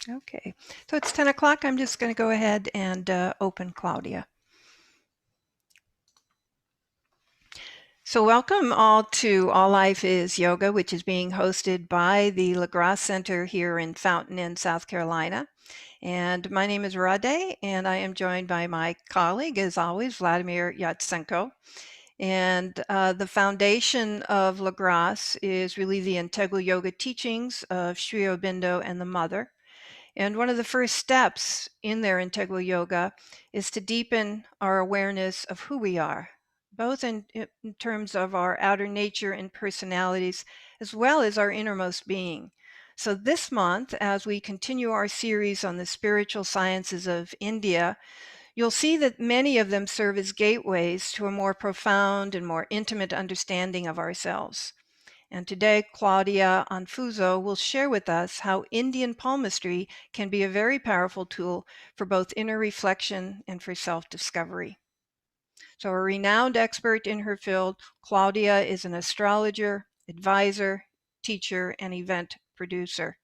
Okay, so it's 10 o'clock. I'm just going to go ahead and open Claudia. So welcome all to All Life is Yoga, which is being hosted by the LaGrasse Center here in Fountain Inn, South Carolina. And my name is Rade, and I am joined by my colleague, as always, Vladimir Yatsenko. And the foundation of LaGrasse is really the integral yoga teachings of Sri Aurobindo and the Mother. And one of the first steps in their integral yoga is to deepen our awareness of who we are, both in terms of our outer nature and personalities, as well as our innermost being. So this month, as we continue our series on the spiritual sciences of India, you'll see that many of them serve as gateways to a more profound and more intimate understanding of ourselves. And today, Claudia Anfuso will share with us how Indian palmistry can be a very powerful tool for both inner reflection and for self-discovery. So a renowned expert in her field, Claudia is an astrologer, advisor, teacher, and event producer.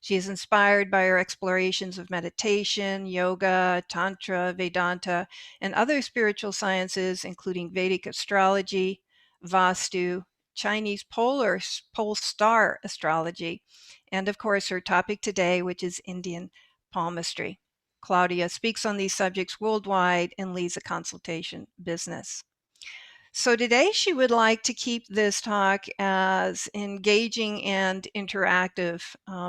She is inspired by her explorations of meditation, yoga, tantra, Vedanta, and other spiritual sciences, including Vedic astrology, Vastu, Chinese pole star astrology, and of course her topic today, which is Indian palmistry. Claudia speaks on these subjects worldwide and leads a consultation business. So today she would like to keep this talk as engaging and interactive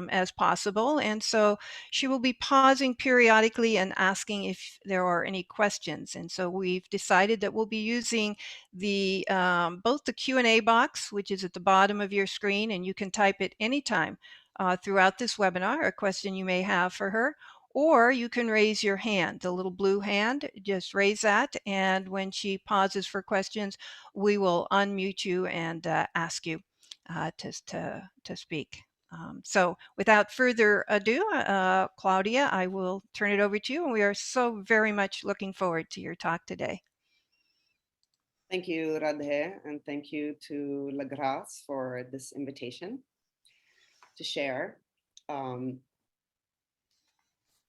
as possible. And so she will be pausing periodically and asking if there are any questions. And so we've decided that we'll be using the both the Q&A box, which is at the bottom of your screen, and you can type it anytime throughout this webinar, a question you may have for her, or you can raise your hand, the little blue hand, just raise that. And when she pauses for questions, we will unmute you and ask you to speak. So without further ado, Claudia, I will turn it over to you. And we are so very much looking forward to your talk today. Thank you, Radhe, and thank you to LaGrasse for this invitation to share.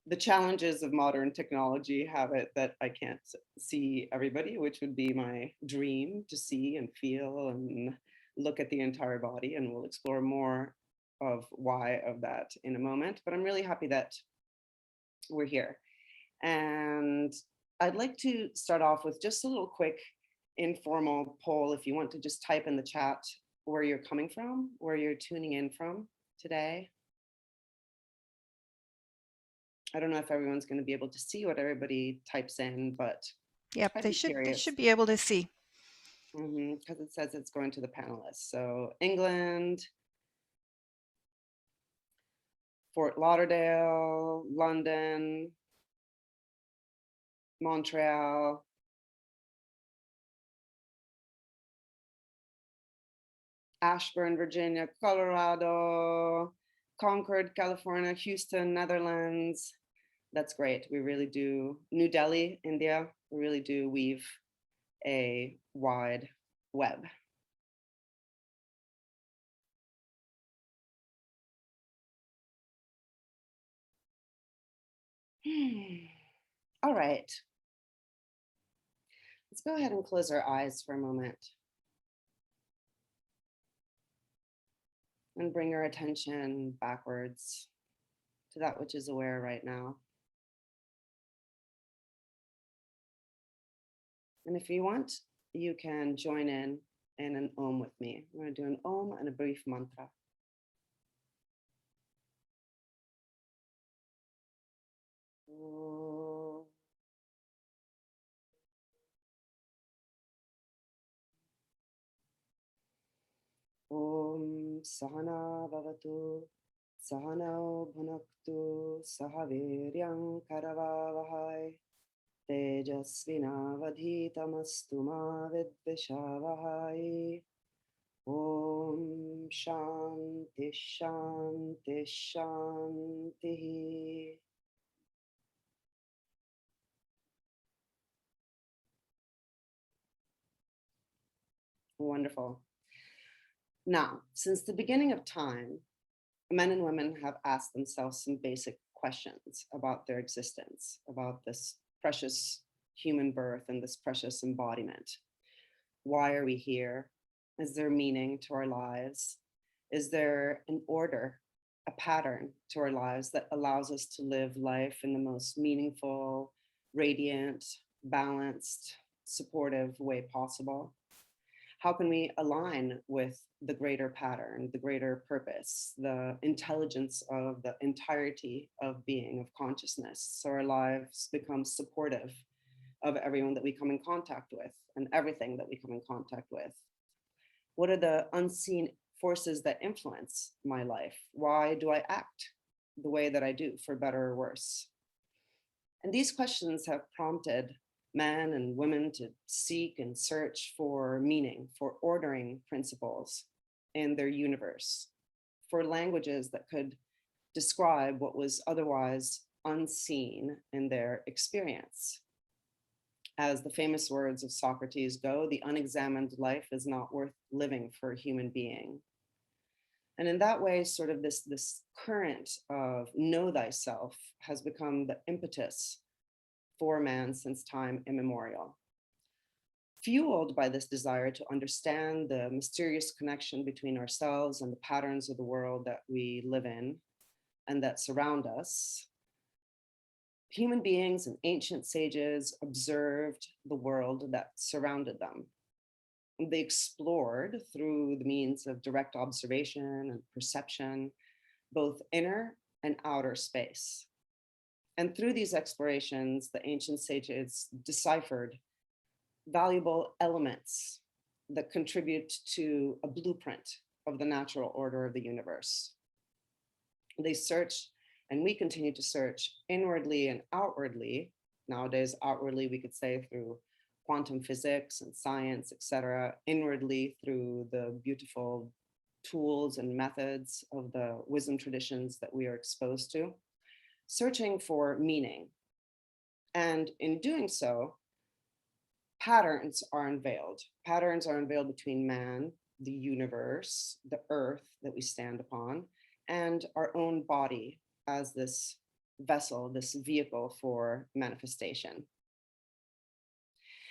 The challenges of modern technology have it that I can't see everybody, which would be my dream, to see and feel and look at the entire body, and we'll explore more of why of that in a moment. But I'm really happy that we're here. And I'd like to start off with just a little quick informal poll. If you want to just type in the chat where you're coming from, where you're tuning in from today. I don't know if everyone's going to be able to see what everybody types in, but yep, they should be able to see. Because it says it's going to the panelists. So England, Fort Lauderdale, London, Montreal, Ashburn, Virginia, Colorado, Concord, California, Houston, Netherlands. That's great. We really do. New Delhi, India, we really do weave a wide web. All right. Let's go ahead and close our eyes for a moment and bring our attention backwards to that which is aware right now. And if you want, you can join in an Om with me. I'm going to do an Om and a brief mantra. Om Sahana Bhavatu, Sahano Bhunaktu, Sahaviryam Karavavahai, Tejasvinavadhitamastu ma vidvishavahai. Om Shanti Shanti Shanti. Wonderful. Now, since the beginning of time, men and women have asked themselves some basic questions about their existence, about this precious human birth and this precious embodiment. Why are we here? Is there meaning to our lives? Is there an order, a pattern to our lives that allows us to live life in the most meaningful, radiant, balanced, supportive way possible? How can we align with the greater pattern, the greater purpose, the intelligence of the entirety of being, of consciousness, so our lives become supportive of everyone that we come in contact with and everything that we come in contact with? What are the unseen forces that influence my life? Why do I act the way that I do, for better or worse? And these questions have prompted men and women to seek and search for meaning, for ordering principles in their universe, for languages that could describe what was otherwise unseen in their experience. As the famous words of Socrates go, the unexamined life is not worth living for a human being. And in that way, sort of this current of know thyself has become the impetus for man since time immemorial. Fueled by this desire to understand the mysterious connection between ourselves and the patterns of the world that we live in and that surround us, human beings and ancient sages observed the world that surrounded them. They explored through the means of direct observation and perception, both inner and outer space. And through these explorations, the ancient sages deciphered valuable elements that contribute to a blueprint of the natural order of the universe. They searched, and we continue to search inwardly and outwardly. Nowadays, outwardly, we could say through quantum physics and science, etc., inwardly through the beautiful tools and methods of the wisdom traditions that we are exposed to, searching for meaning. And in doing so, patterns are unveiled. Patterns are unveiled between man, the universe, the earth that we stand upon, and our own body as this vessel, this vehicle for manifestation.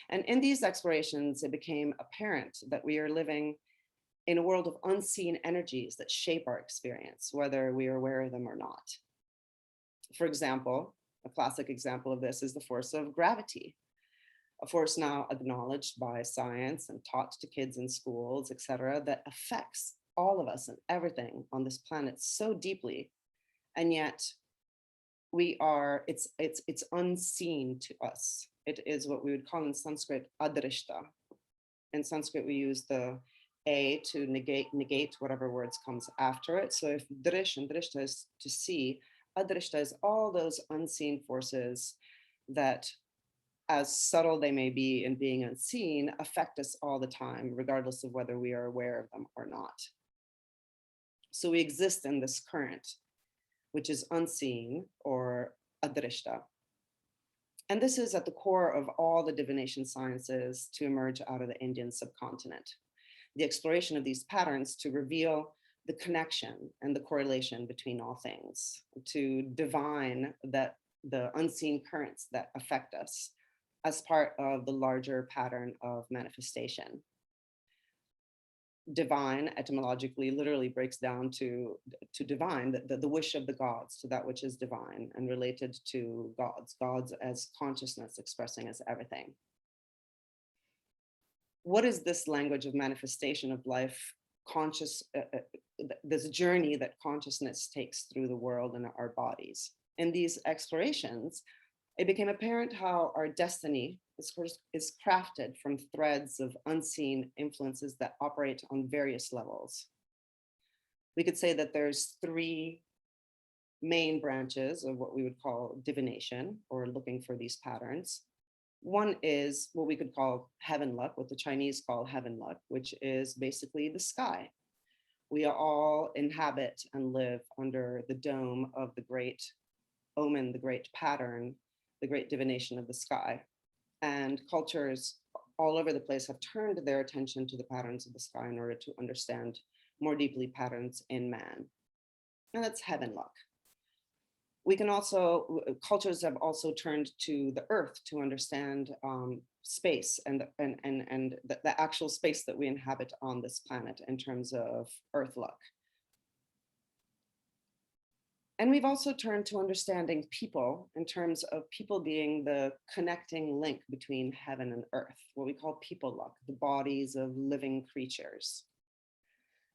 And in these explorations, it became apparent that we are living in a world of unseen energies that shape our experience, whether we are aware of them or not. For example, a classic example of this is the force of gravity, a force now acknowledged by science and taught to kids in schools, et cetera, that affects all of us and everything on this planet so deeply. And yet it's unseen to us. It is what we would call in Sanskrit adrishta. In Sanskrit, we use the a to negate whatever words comes after it. So if drish and drishta is to see, adrishta is all those unseen forces that, as subtle they may be in being unseen, affect us all the time, regardless of whether we are aware of them or not. So we exist in this current, which is unseen, or adrishta. And this is at the core of all the divination sciences to emerge out of the Indian subcontinent. The exploration of these patterns to reveal the connection and the correlation between all things, to divine that the unseen currents that affect us as part of the larger pattern of manifestation. Divine etymologically literally breaks down to divine, the wish of the gods, to that which is divine and related to gods as consciousness expressing as everything. What is this language of manifestation of life, this journey that consciousness takes through the world and our bodies? In these explorations, it became apparent how our destiny is crafted from threads of unseen influences that operate on various levels. We could say that there's three main branches of what we would call divination, or looking for these patterns. One is what we could call heaven luck, what the Chinese call heaven luck, which is basically the sky. We all inhabit and live under the dome of the great omen, the great pattern, the great divination of the sky. And cultures all over the place have turned their attention to the patterns of the sky in order to understand more deeply patterns in man. And that's heaven luck. We can also, cultures have also turned to the earth to understand space and the actual space that we inhabit on this planet in terms of earth luck. And we've also turned to understanding people in terms of people being the connecting link between heaven and earth, what we call people luck, the bodies of living creatures.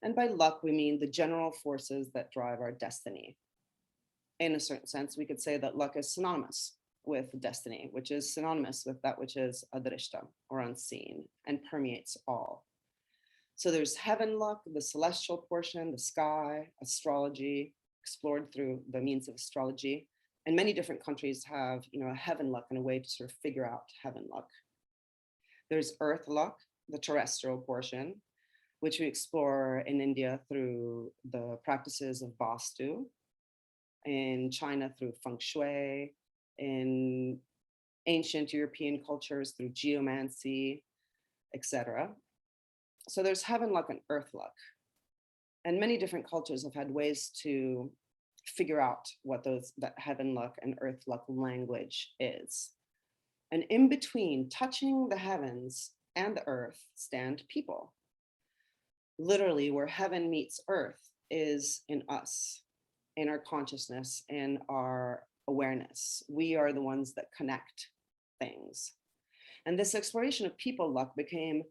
And by luck, we mean the general forces that drive our destiny. In a certain sense, we could say that luck is synonymous with destiny, which is synonymous with that which is adrishta, or unseen, and permeates all. So there's heaven luck, the celestial portion, the sky, astrology, explored through the means of astrology. And many different countries have, a heaven luck and a way to sort of figure out heaven luck. There's earth luck, the terrestrial portion, which we explore in India through the practices of Vastu, in China through feng shui, in ancient European cultures through geomancy, etc. So there's heaven luck and earth luck. And many different cultures have had ways to figure out what that heaven luck and earth luck language is. And in between, touching the heavens and the earth, stand people. Literally, where heaven meets earth is in us, in our consciousness, in our awareness. We are the ones that connect things. And this exploration of people luck became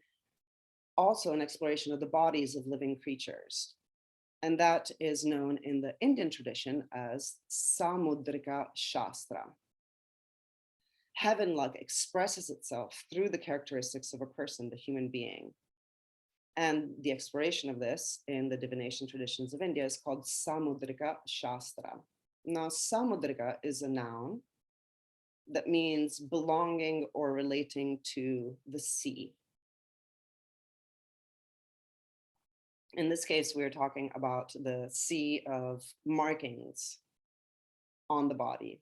also an exploration of the bodies of living creatures. And that is known in the Indian tradition as Samudrika Shastra. Heaven luck expresses itself through the characteristics of a person, the human being. And the exploration of this in the divination traditions of India is called Samudrika Shastra. Now, Samudrika is a noun that means belonging or relating to the sea. In this case, we're talking about the sea of markings on the body.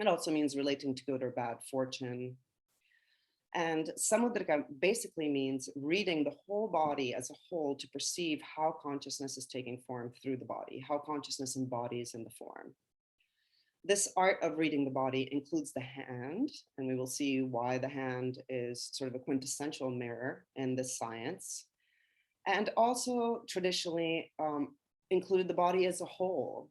It also means relating to good or bad fortune. And Samudrika basically means reading the whole body as a whole to perceive how consciousness is taking form through the body, how consciousness embodies in the form. This art of reading the body includes the hand, and we will see why the hand is sort of a quintessential mirror in this science. And also traditionally included the body as a whole,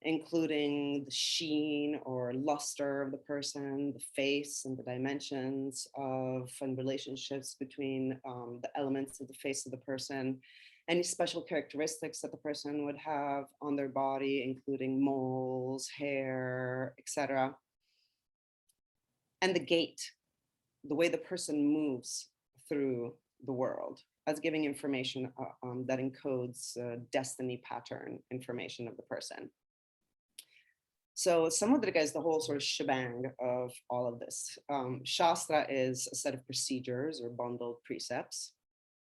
including the sheen or luster of the person, the face and the dimensions of and relationships between the elements of the face of the person, any special characteristics that the person would have on their body, including moles, hair, etc. And the gait, the way the person moves through the world, as giving information that encodes destiny pattern information of the person. So Samudrika is the whole sort of shebang of all of this. Shastra is a set of procedures or bundled precepts.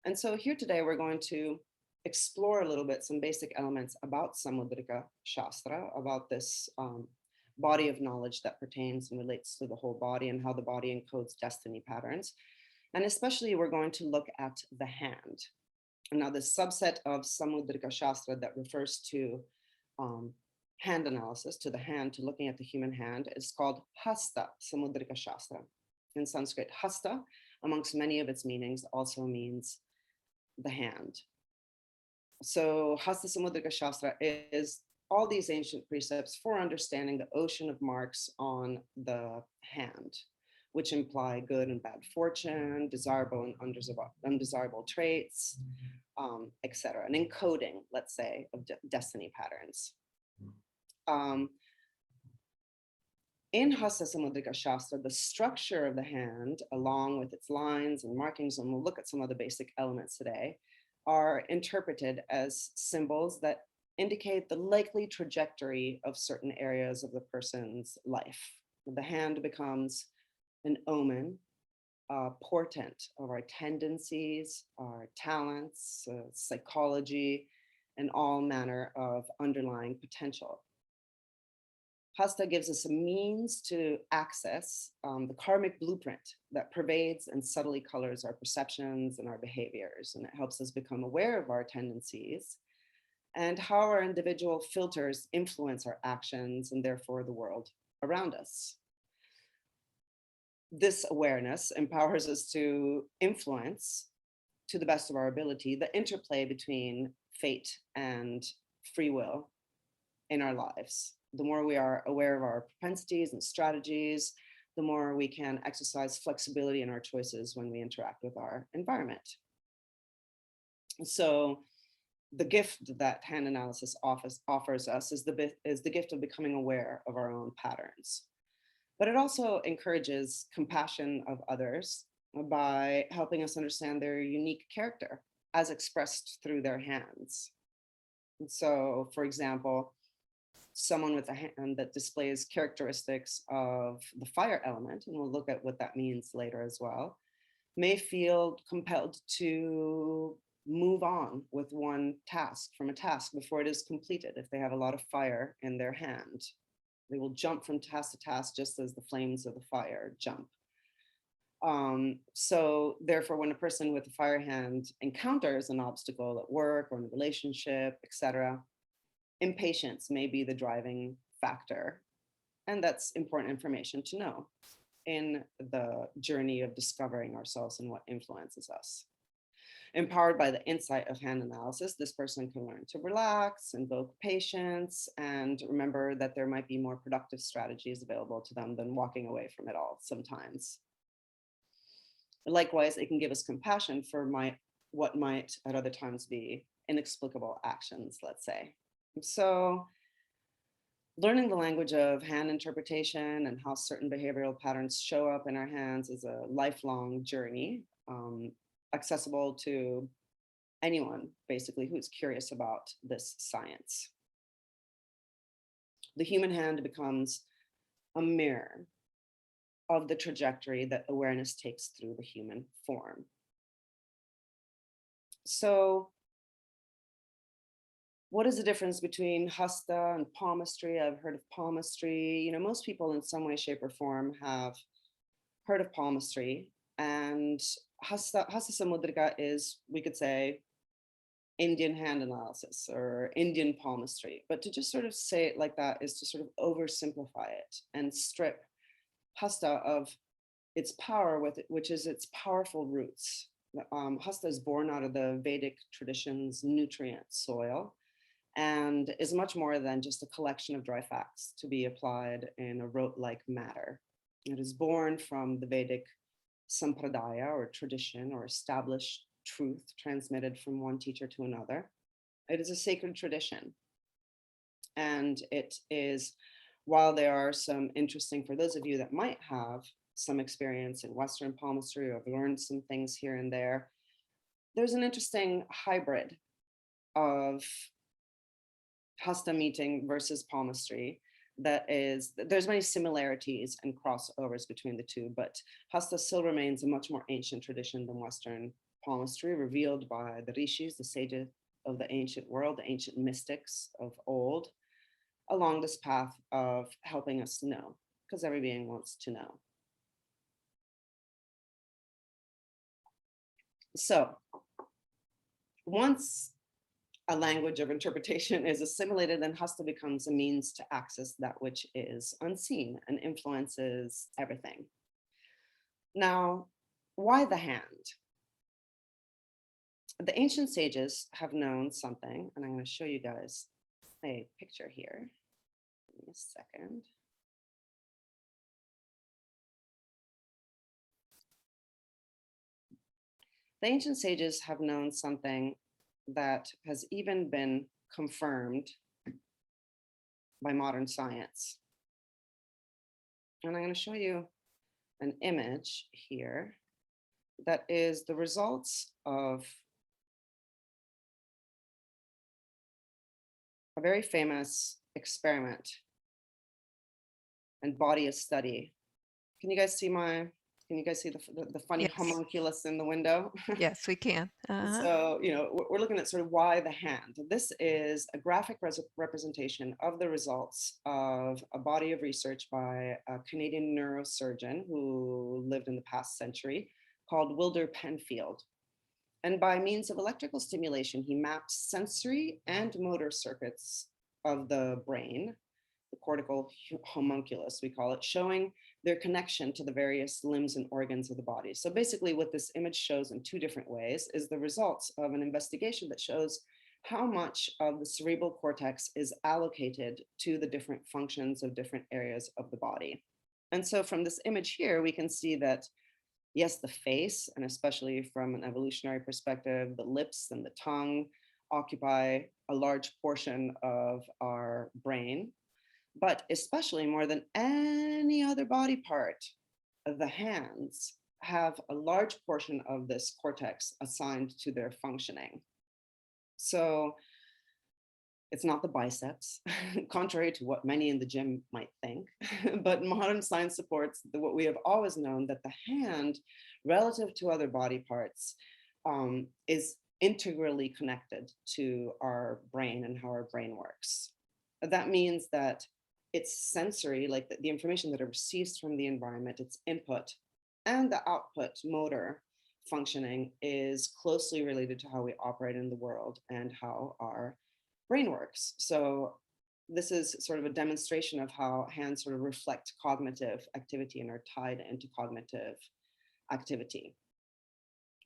And so here today, we're going to explore a little bit some basic elements about Samudrika Shastra, about this body of knowledge that pertains and relates to the whole body and how the body encodes destiny patterns. And especially we're going to look at the hand. Now, the subset of Samudrika Shastra that refers to hand analysis, to the hand, to looking at the human hand, is called Hasta Samudrika Shastra. In Sanskrit, Hasta, amongst many of its meanings, also means the hand. So Hasta Samudrika Shastra is all these ancient precepts for understanding the ocean of marks on the hand, which imply good and bad fortune, desirable and undesirable traits, etc. An encoding, let's say, of destiny patterns. In Hasta Samudrika Shastra, the structure of the hand, along with its lines and markings, and we'll look at some of the basic elements today, are interpreted as symbols that indicate the likely trajectory of certain areas of the person's life. The hand becomes an omen, a portent of our tendencies, our talents, psychology, and all manner of underlying potential. Hasta gives us a means to access the karmic blueprint that pervades and subtly colors our perceptions and our behaviors. And it helps us become aware of our tendencies and how our individual filters influence our actions and therefore the world around us. This awareness empowers us to influence, to the best of our ability, the interplay between fate and free will in our lives. The more we are aware of our propensities and strategies, the more we can exercise flexibility in our choices when we interact with our environment. So the gift that hand analysis offers us is the gift of becoming aware of our own patterns. But it also encourages compassion of others by helping us understand their unique character as expressed through their hands. And so, for example, someone with a hand that displays characteristics of the fire element, and we'll look at what that means later as well, may feel compelled to move on with one task from a task before it is completed if they have a lot of fire in their hand. They will jump from task to task just as the flames of the fire jump. So therefore, when a person with a fire hand encounters an obstacle at work or in a relationship, etc., impatience may be the driving factor. And that's important information to know in the journey of discovering ourselves and what influences us. Empowered by the insight of hand analysis, this person can learn to relax, invoke patience, and remember that there might be more productive strategies available to them than walking away from it all sometimes. Likewise, it can give us compassion for what might at other times be inexplicable actions, let's say. So learning the language of hand interpretation and how certain behavioral patterns show up in our hands is a lifelong journey, accessible to anyone, basically, who's curious about this science. The human hand becomes a mirror of the trajectory that awareness takes through the human form. So, what is the difference between Hasta and palmistry? I've heard of palmistry. You know, most people in some way, shape, or form have heard of palmistry. And Hasta Samudrika is, we could say, Indian hand analysis or Indian palmistry. But to just sort of say it like that is to sort of oversimplify it and strip Hasta of its power, which is its powerful roots. Hasta is born out of the Vedic tradition's nutrient soil and is much more than just a collection of dry facts to be applied in a rote-like matter. It is born from the Vedic sampradaya or tradition or established truth transmitted from one teacher to another. It is a sacred tradition. And it is, while there are some interesting, for those of you that might have some experience in Western palmistry or have learned some things here and there, there's an interesting hybrid of Hasta meeting versus palmistry there's many similarities and crossovers between the two, but Hasta still remains a much more ancient tradition than Western palmistry, revealed by the rishis, the sages of the ancient world, the ancient mystics of old, along this path of helping us to know, because every being wants to know. So once a language of interpretation is assimilated, then Hasta becomes a means to access that which is unseen and influences everything. Now, why the hand? The ancient sages have known something, and I'm going to show you guys a picture here. Give me a second. The ancient sages have known something that has even been confirmed by modern science. And I'm going to show you an image here that is the results of a very famous experiment and body of study. Can you guys see my Can you guys see the funny Yes. homunculus in the window? Yes, we can. So, we're looking at sort of why the hand. This is a graphic representation of the results of a body of research by a Canadian neurosurgeon who lived in the past century called Wilder Penfield. And by means of electrical stimulation, he mapped sensory and motor circuits of the brain, the cortical homunculus, we call it, showing their connection to the various limbs and organs of the body. So basically what this image shows in two different ways is the results of an investigation that shows how much of the cerebral cortex is allocated to the different functions of different areas of the body. And so from this image here, we can see that, yes, the face, and especially from an evolutionary perspective, the lips and the tongue occupy a large portion of our brain. But especially more than any other body part, the hands have a large portion of this cortex assigned to their functioning. So it's not the biceps, contrary to what many in the gym might think, but modern science supports what we have always known, that the hand, relative to other body parts, is integrally connected to our brain and how our brain works. That means that its sensory, like the information that it receives from the environment, its input, and the output motor functioning is closely related to how we operate in the world and how our brain works. So this is sort of a demonstration of how hands sort of reflect cognitive activity and are tied into cognitive activity.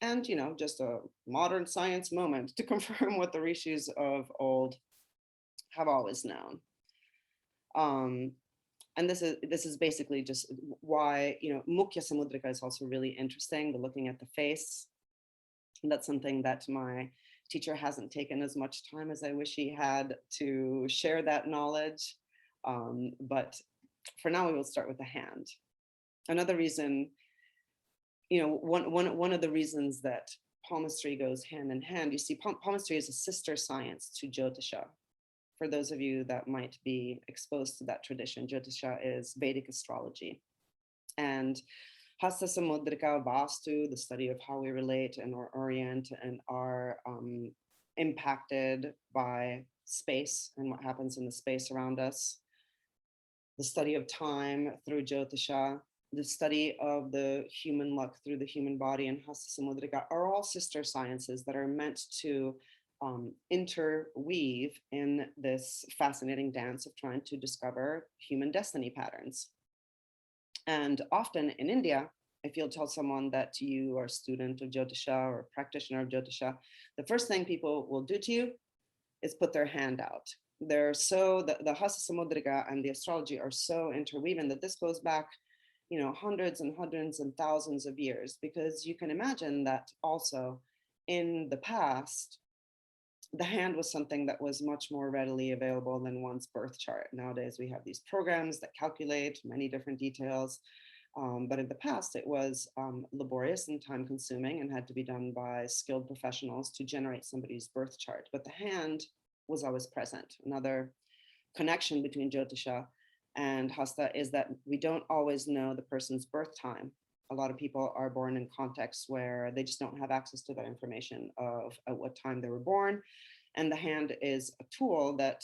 And, just a modern science moment to confirm what the rishis of old have always known. And this is basically just why, Mukhya Samudrika is also really interesting, the looking at the face. And that's something that my teacher hasn't taken as much time as I wish he had to share that knowledge. But for now, we will start with the hand. Another reason, one of the reasons that palmistry goes hand in hand, you see, palmistry is a sister science to Jyotisha. For those of you that might be exposed to that tradition, Jyotisha is Vedic astrology. And Hasta, Samudrika, Vastu, the study of how we relate and orient and are impacted by space and what happens in the space around us. The study of time through Jyotisha, the study of the human luck through the human body, and Hasta Samudrika are all sister sciences that are meant to interweave in this fascinating dance of trying to discover human destiny patterns. And often in India, if you'll tell someone that you are a student of Jyotisha or a practitioner of Jyotisha, the first thing people will do to you is put their hand out. They're so, the Hasta Samudrika and the astrology are so interweaving that this goes back, hundreds and hundreds and thousands of years, because you can imagine that also in the past, the hand was something that was much more readily available than one's birth chart. Nowadays, we have these programs that calculate many different details. But in the past, it was laborious and time consuming and had to be done by skilled professionals to generate somebody's birth chart. But the hand was always present. Another connection between Jyotisha and Hasta is that we don't always know the person's birth time. A lot of people are born in contexts where they just don't have access to that information of at what time they were born. And the hand is a tool that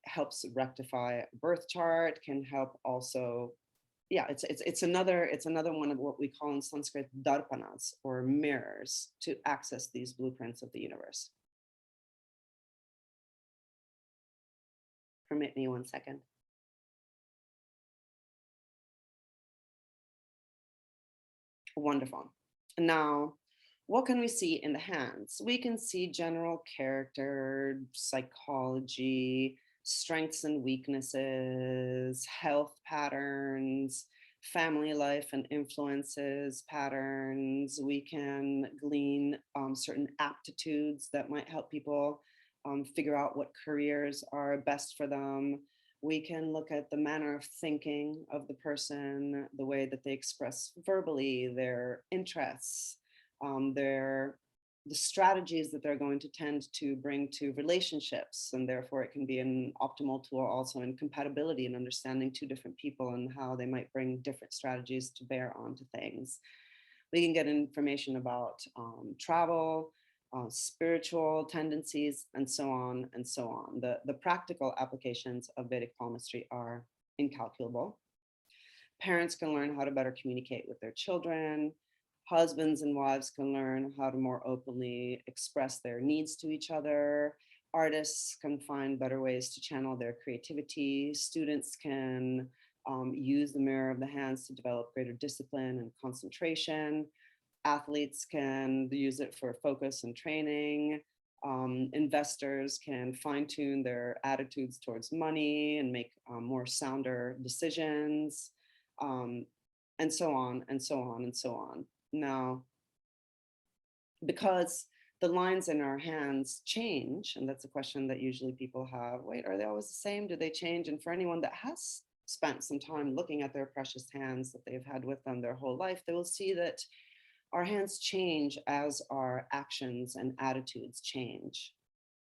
helps rectify a birth chart, can help also, it's another one of what we call in Sanskrit darpanas, or mirrors, to access these blueprints of the universe. Permit me 1 second. Wonderful. Now, what can we see in the hands? We can see general character, psychology, strengths and weaknesses, health patterns, family life and influences patterns. We can glean certain aptitudes that might help people figure out what careers are best for them. We can look at the manner of thinking of the person, the way that they express verbally, their interests, their the strategies that they're going to tend to bring to relationships. And therefore it can be an optimal tool also in compatibility and understanding two different people and how they might bring different strategies to bear onto things. We can get information about travel, spiritual tendencies, and so on and so on. The practical applications of Vedic palmistry are incalculable. Parents can learn how to better communicate with their children. Husbands and wives can learn how to more openly express their needs to each other. Artists can find better ways to channel their creativity. Students can use the mirror of the hands to develop greater discipline and concentration. Athletes can use it for focus and training. Investors can fine-tune their attitudes towards money and make more sounder decisions, and so on and so on and so on. Now, because the lines in our hands change, and that's a question that usually people have, wait, are they always the same? Do they change? And for anyone that has spent some time looking at their precious hands that they've had with them their whole life, they will see that our hands change as our actions and attitudes change.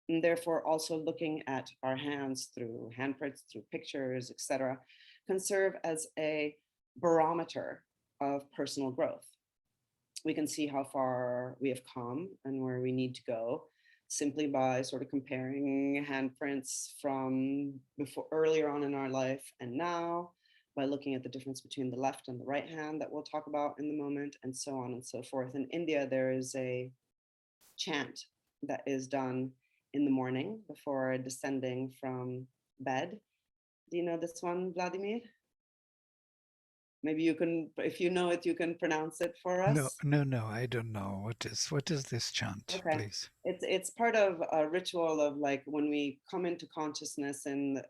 And therefore, also looking at our hands through handprints, through pictures, etc., can serve as a barometer of personal growth. We can see how far we have come and where we need to go simply by sort of comparing handprints from before, earlier on in our life and now, by looking at the difference between the left and the right hand that we'll talk about in the moment, and so on and so forth. In India, there is a chant that is done in the morning before descending from bed. Do you know this one, Vladimir? Maybe you can, if you know it, you can pronounce it for No, us. no, I don't know. What is this chant, Okay. please? It's part of a ritual of like when we come into consciousness in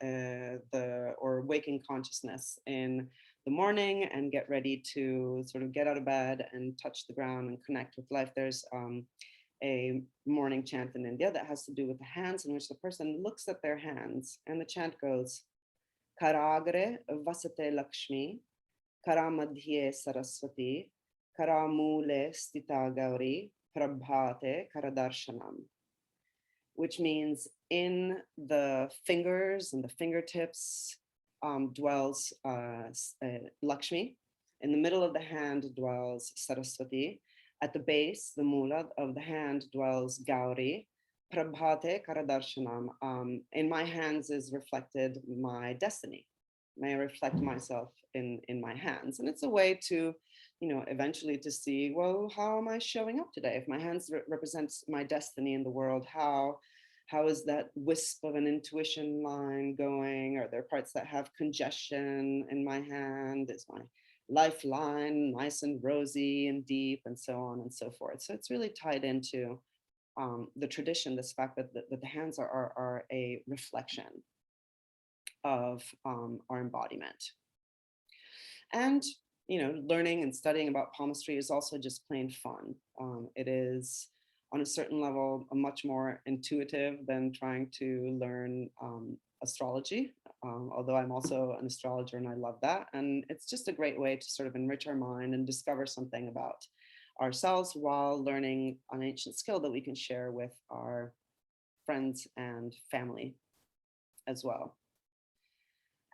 or waking consciousness in the morning and get ready to sort of get out of bed and touch the ground and connect with life. There's a morning chant in India that has to do with the hands, in which the person looks at their hands, and the chant goes, Karagre vasate Lakshmi, Karamadhye Saraswati, Karamule Stita Gauri, Prabhate Karadarshanam, which means in the fingers and the fingertips dwells Lakshmi. In the middle of the hand dwells Saraswati. At the base, the mula of the hand dwells Gauri. Prabhate Karadarshanam. In my hands is reflected my destiny. May I reflect myself in my hands. And it's a way to, eventually to see, well, how am I showing up today? If my hands represents my destiny in the world, how is that wisp of an intuition line going? Are there parts that have congestion in my hand? Is my lifeline nice and rosy and deep, and so on and so forth? So it's really tied into the tradition, this fact that the hands are a reflection of our embodiment. And learning and studying about palmistry is also just plain fun. It is, on a certain level, much more intuitive than trying to learn astrology, although I'm also an astrologer and I love that. And it's just a great way to sort of enrich our mind and discover something about ourselves while learning an ancient skill that we can share with our friends and family as well.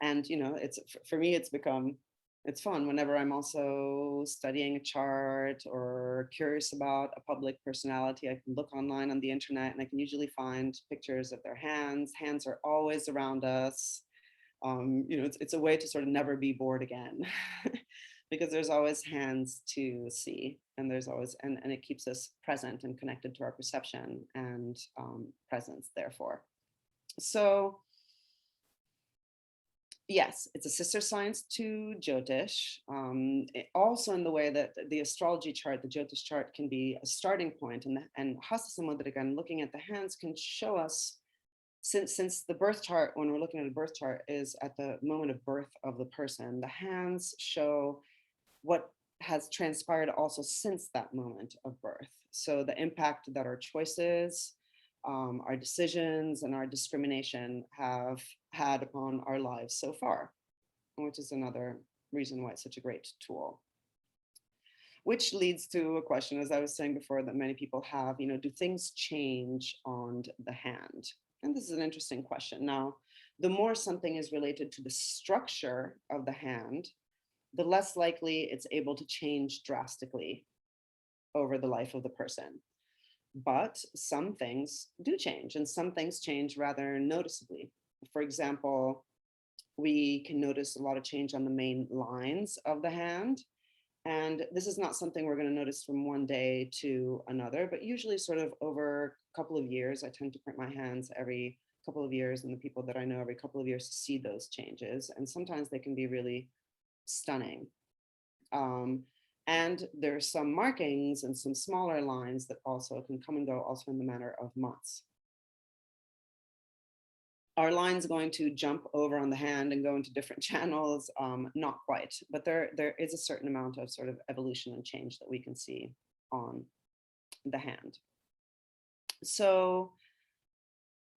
And it's, for me, it's fun whenever I'm also studying a chart or curious about a public personality. I can look online on the internet and I can usually find pictures of their hands. Hands are always around us. It's a way to sort of never be bored again because there's always hands to see, and there's always, and it keeps us present and connected to our perception and presence, therefore. So yes, it's a sister science to Jyotish. Also in the way that the astrology chart, the Jyotish chart, can be a starting point, and Hasta Samudrika, and looking at the hands, can show us, since the birth chart, when we're looking at a birth chart, is at the moment of birth of the person, the hands show what has transpired also since that moment of birth. So the impact that our choices, our decisions, and our discrimination have had upon our lives so far, which is another reason why it's such a great tool. which leads to a question, as I was saying before, that many people have, do things change on the hand? And this is an interesting question. Now, the more something is related to the structure of the hand, the less likely it's able to change drastically over the life of the person. But some things do change, and some things change rather noticeably. For example, we can notice a lot of change on the main lines of the hand. And this is not something we're going to notice from one day to another, but usually sort of over a couple of years. I tend to print my hands every couple of years, and the people that I know every couple of years to see those changes. And sometimes they can be really stunning. And there's some markings and some smaller lines that also can come and go also in the matter of months. Are lines going to jump over on the hand and go into different channels? Not quite, but there is a certain amount of sort of evolution and change that we can see on the hand. So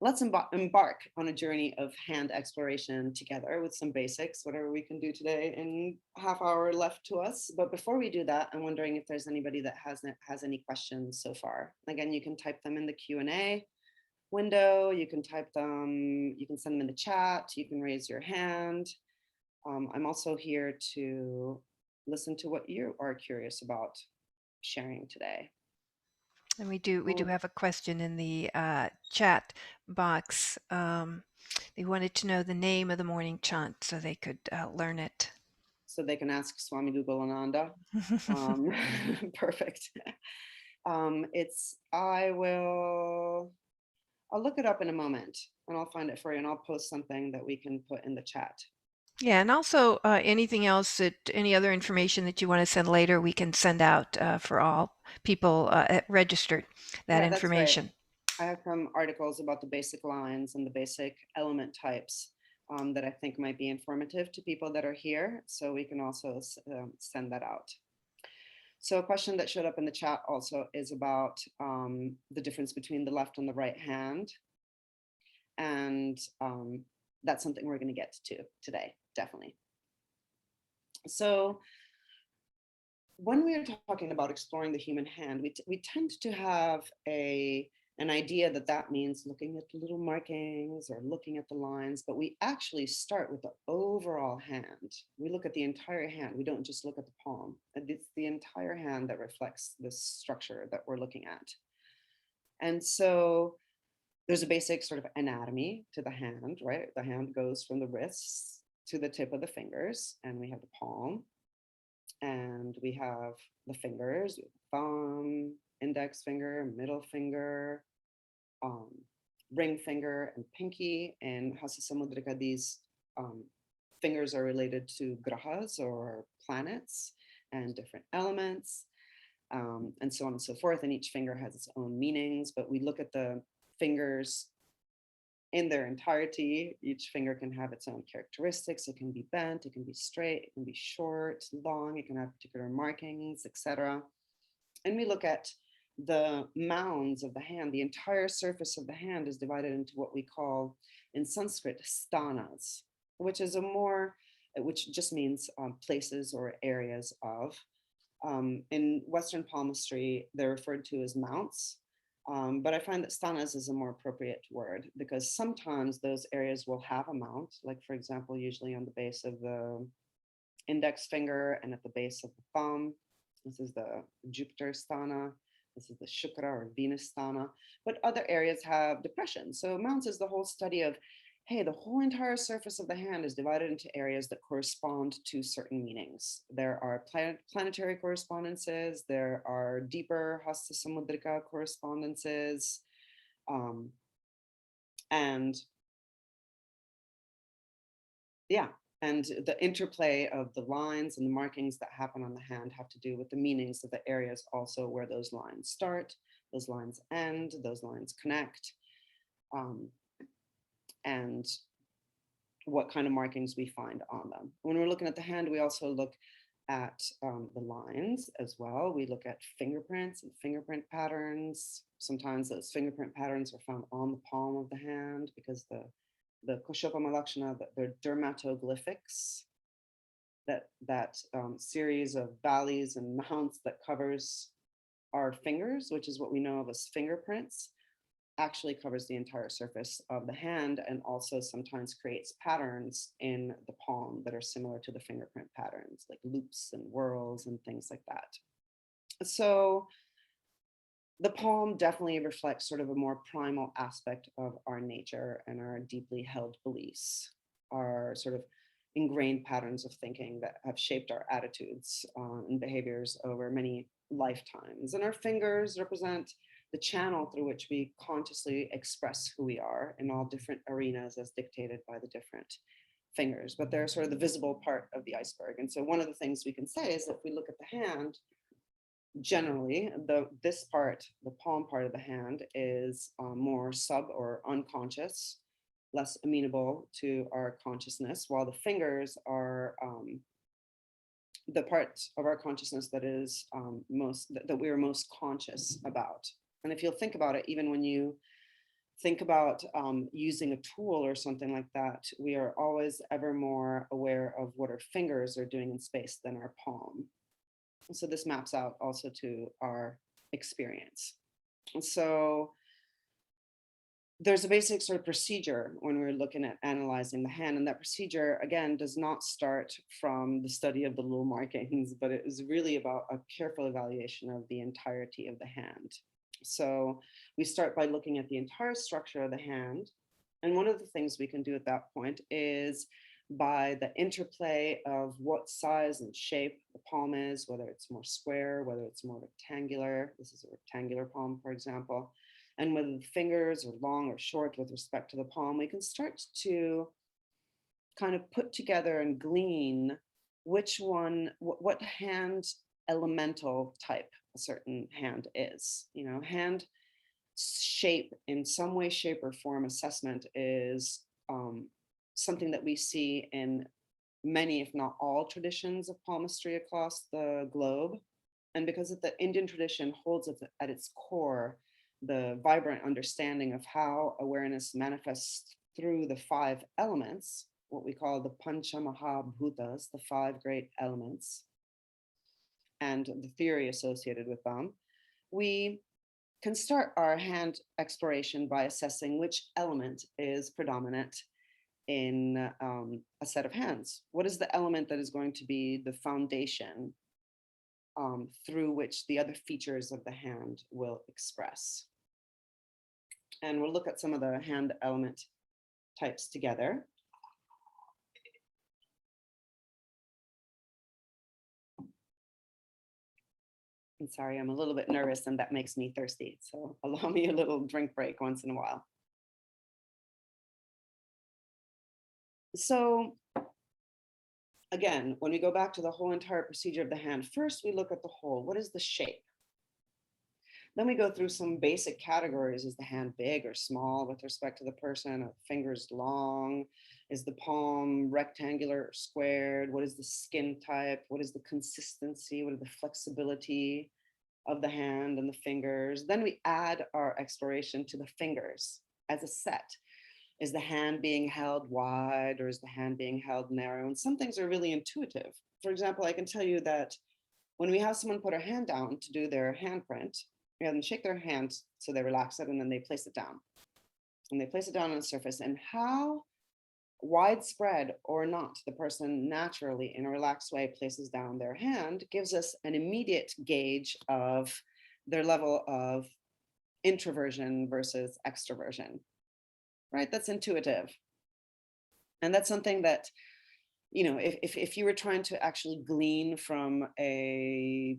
let's embark on a journey of hand exploration together with some basics, whatever we can do today in half hour left to us. But before we do that, I'm wondering if there's anybody that has any questions so far. Again, you can type them in the Q&A window, you can type them, you can send them in the chat, you can raise your hand. I'm also here to listen to what you are curious about sharing today. And we do have a question in the chat box. They wanted to know the name of the morning chant so they could learn it. So they can ask Swami Gugalananda. Perfect. I'll look it up in a moment and I'll find it for you, and I'll post something that we can put in the chat. Yeah, and also anything else any other information that you want to send later, we can send out for all people registered that information. That's right. I have some articles about the basic lines and the basic element types that I think might be informative to people that are here. So we can also send that out. So a question that showed up in the chat also is about the difference between the left and the right hand. And that's something we're going to get to today, definitely. So when we are talking about exploring the human hand, we tend to have an idea that means looking at the little markings or looking at the lines, but we actually start with the overall hand. We look at the entire hand. We don't just look at the palm. It's the entire hand that reflects the structure that we're looking at. And so there's a basic sort of anatomy to the hand, right? The hand goes from the wrists to the tip of the fingers, and we have the palm, and we have the fingers, thumb, index finger, middle finger, ring finger, and pinky. And Hasta Samudrika, these fingers are related to grahas or planets and different elements, and so on and so forth. And each finger has its own meanings, but we look at the fingers in their entirety. Each finger can have its own characteristics. It can be bent, it can be straight, it can be short, long, it can have particular markings, etc. And we look at the mounds of the hand. The entire surface of the hand is divided into what we call in Sanskrit sthanas, which just means places or areas of. In Western palmistry, they're referred to as mounts. But I find that sthanas is a more appropriate word because sometimes those areas will have a mount, like for example, usually on the base of the index finger and at the base of the thumb. This is the Jupiter sthana. This is the Shukra or Venus sthana. But other areas have depression. So mounts is the whole study of, hey, the whole entire surface of the hand is divided into areas that correspond to certain meanings. There are planetary correspondences, there are deeper Hasta Samudrika correspondences, and the interplay of the lines and the markings that happen on the hand have to do with the meanings of the areas also where those lines start, those lines end, those lines connect. And what kind of markings we find on them. When we're looking at the hand, we also look at the lines as well. We look at fingerprints and fingerprint patterns. Sometimes those fingerprint patterns are found on the palm of the hand because the Koshopama Lakshana, they're dermatoglyphics. that series of valleys and mounts that covers our fingers, which is what we know of as fingerprints, actually covers the entire surface of the hand, and also sometimes creates patterns in the palm that are similar to the fingerprint patterns, like loops and whorls and things like that. So the palm definitely reflects sort of a more primal aspect of our nature and our deeply held beliefs, our sort of ingrained patterns of thinking that have shaped our attitudes and behaviors over many lifetimes. And our fingers represent the channel through which we consciously express who we are in all different arenas as dictated by the different fingers, but they're sort of the visible part of the iceberg. And so one of the things we can say is if we look at the hand, generally, this part, the palm part of the hand, is more sub or unconscious, less amenable to our consciousness, while the fingers are the part of our consciousness that is that we are most conscious about. And if you'll think about it, even when you think about using a tool or something like that, we are always ever more aware of what our fingers are doing in space than our palm. So this maps out also to our experience. And so there's a basic sort of procedure when we're looking at analyzing the hand. And that procedure, again, does not start from the study of the little markings, but it is really about a careful evaluation of the entirety of the hand. So we start by looking at the entire structure of the hand. And one of the things we can do at that point is by the interplay of what size and shape the palm is, whether it's more square, whether it's more rectangular. This is a rectangular palm, for example. And whether the fingers are long or short with respect to the palm, we can start to kind of put together and glean which one, what hand elemental type a certain hand is. You know, hand shape in some way, shape, or form assessment is something that we see in many, if not all, traditions of palmistry across the globe. And because the Indian tradition holds at its core the vibrant understanding of how awareness manifests through the 5 elements, what we call the Panchamaha Mahabhutas, the 5 great elements, and the theory associated with them, we can start our hand exploration by assessing which element is predominant in a set of hands. What is the element that is going to be the foundation through which the other features of the hand will express? And we'll look at some of the hand element types together. I'm sorry, I'm a little bit nervous and that makes me thirsty. So allow me a little drink break once in a while. So again, when we go back to the whole entire procedure of the hand, first we look at the whole. What is the shape? Then we go through some basic categories. Is the hand big or small with respect to the person? Are fingers long? Is the palm rectangular or squared? What is the skin type? What is the consistency? What is the flexibility of the hand and the fingers? Then we add our exploration to the fingers as a set. Is the hand being held wide or is the hand being held narrow? And some things are really intuitive. For example, I can tell you that when we have someone put their hand down to do their handprint, we have them shake their hand so they relax it and then they place it down. And they place it down on the surface, and how widespread or not the person naturally in a relaxed way places down their hand gives us an immediate gauge of their level of introversion versus extroversion. Right? That's intuitive. And that's something that, you know, if you were trying to actually glean from a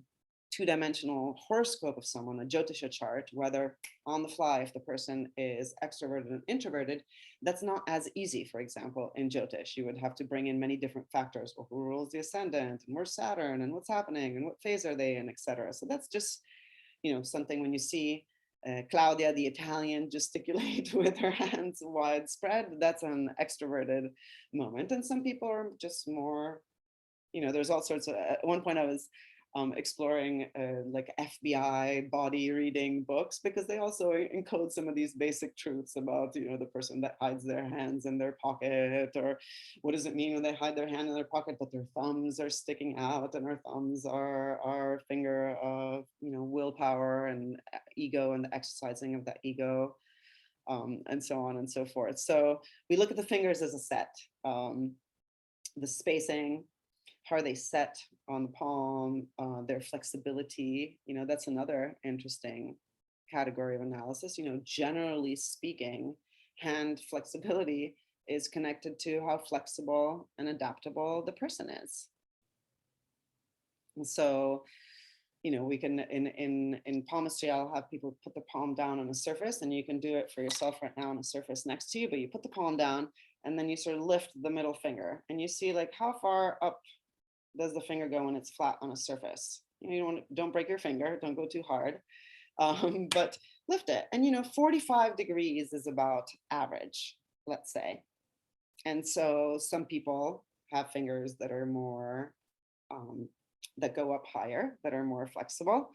2-dimensional horoscope of someone, a Jyotisha chart, whether on the fly, if the person is extroverted and introverted, that's not as easy. For example, in Jyotish, you would have to bring in many different factors. Well, who rules the ascendant, and where's Saturn, and what's happening, and what phase are they in, etc. So that's just, you know, something when you see Claudia, the Italian, gesticulate with her hands widespread, that's an extroverted moment. And some people are just more, you know, there's all sorts of, at one point I was exploring like FBI body reading books, because they also encode some of these basic truths about, the person that hides their hands in their pocket, or what does it mean when they hide their hand in their pocket, but their thumbs are sticking out, and our thumbs are our finger of, willpower and ego and the exercising of that ego, and so on and so forth. So we look at the fingers as a set, the spacing, how are they set on the palm, their flexibility, that's another interesting category of analysis. Generally speaking, hand flexibility is connected to how flexible and adaptable the person is. And so, we can, in palmistry, I'll have people put the palm down on a surface, and you can do it for yourself right now on a surface next to you, but you put the palm down and then you sort of lift the middle finger, and you see like how far up does the finger go when it's flat on a surface. Don't break your finger, don't go too hard, but lift it. And 45 degrees is about average, let's say. And so some people have fingers that are more, that go up higher, that are more flexible.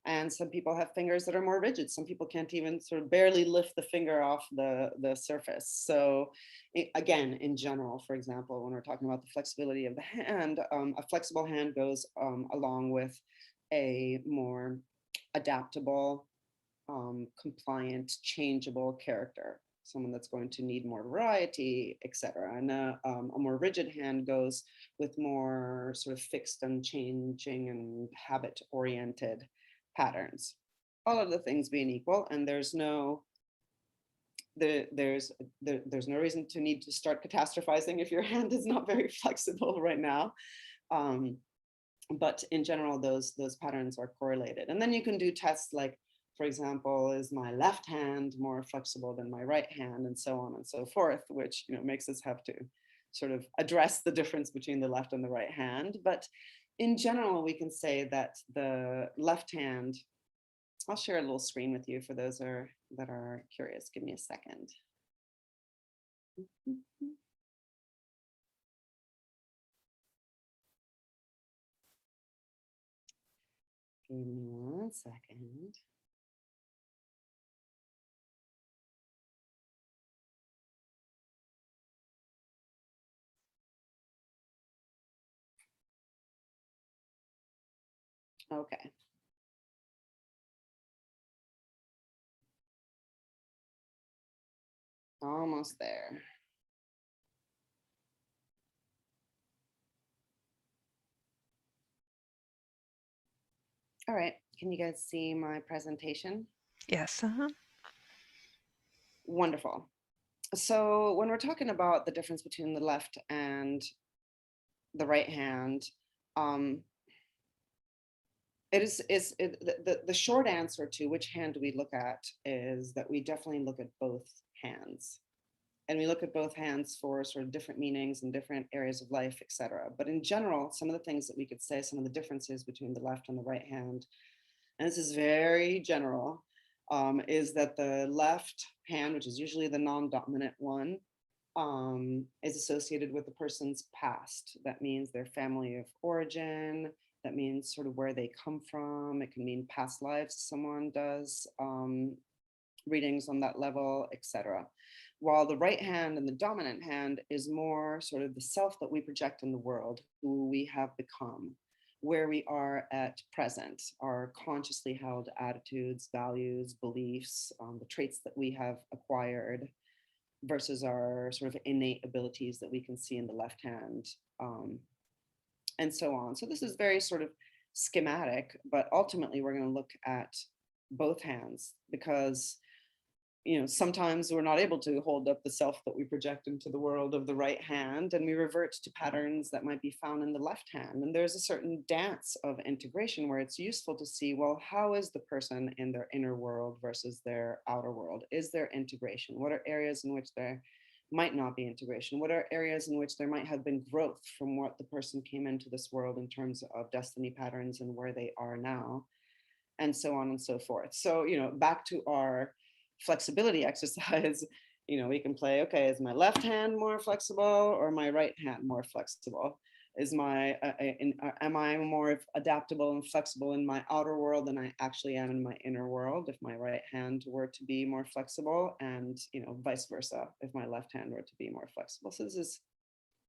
And some people have fingers that are more rigid. Some people can't even sort of barely lift the finger off the surface. So again, in general, for example, when we're talking about the flexibility of the hand, a flexible hand goes along with a more adaptable, compliant, changeable character, someone that's going to need more variety, etc. And a more rigid hand goes with more sort of fixed and changing and habit-oriented patterns. All of the things being equal, and there's no reason to need to start catastrophizing if your hand is not very flexible right now. But in general, those patterns are correlated. And then you can do tests like, for example, is my left hand more flexible than my right hand, and so on and so forth, which makes us have to sort of address the difference between the left and the right hand. But in general, we can say that the left hand, I'll share a little screen with you for those that are curious. Give me a second. Give me 1 second. Okay. Almost there. All right, can you guys see my presentation? Yes. Wonderful. So when we're talking about the difference between the left and the right hand, the short answer to which hand do we look at is that we definitely look at both hands. And we look at both hands for sort of different meanings in different areas of life, etc. But in general, some of the things that we could say, some of the differences between the left and the right hand, and this is very general, is that the left hand, which is usually the non-dominant one, is associated with the person's past. That means their family of origin. That means sort of where they come from. It can mean past lives someone does, readings on that level, etc. While the right hand and the dominant hand is more sort of the self that we project in the world, who we have become, where we are at present, our consciously held attitudes, values, beliefs, the traits that we have acquired, versus our sort of innate abilities that we can see in the left hand, and so on. So this is very sort of schematic, but ultimately we're going to look at both hands, because sometimes we're not able to hold up the self that we project into the world of the right hand, and we revert to patterns that might be found in the left hand. And there's a certain dance of integration where it's useful to see, well, how is the person in their inner world versus their outer world? Is there integration? What are areas in which there might not be integration? What are areas in which there might have been growth from what the person came into this world in terms of destiny patterns and where they are now, and so on and so forth. So, back to our flexibility exercise, we can play, okay, is my left hand more flexible or my right hand more flexible? Is am I more adaptable and flexible in my outer world than I actually am in my inner world? If my right hand were to be more flexible, and vice versa, if my left hand were to be more flexible. So this is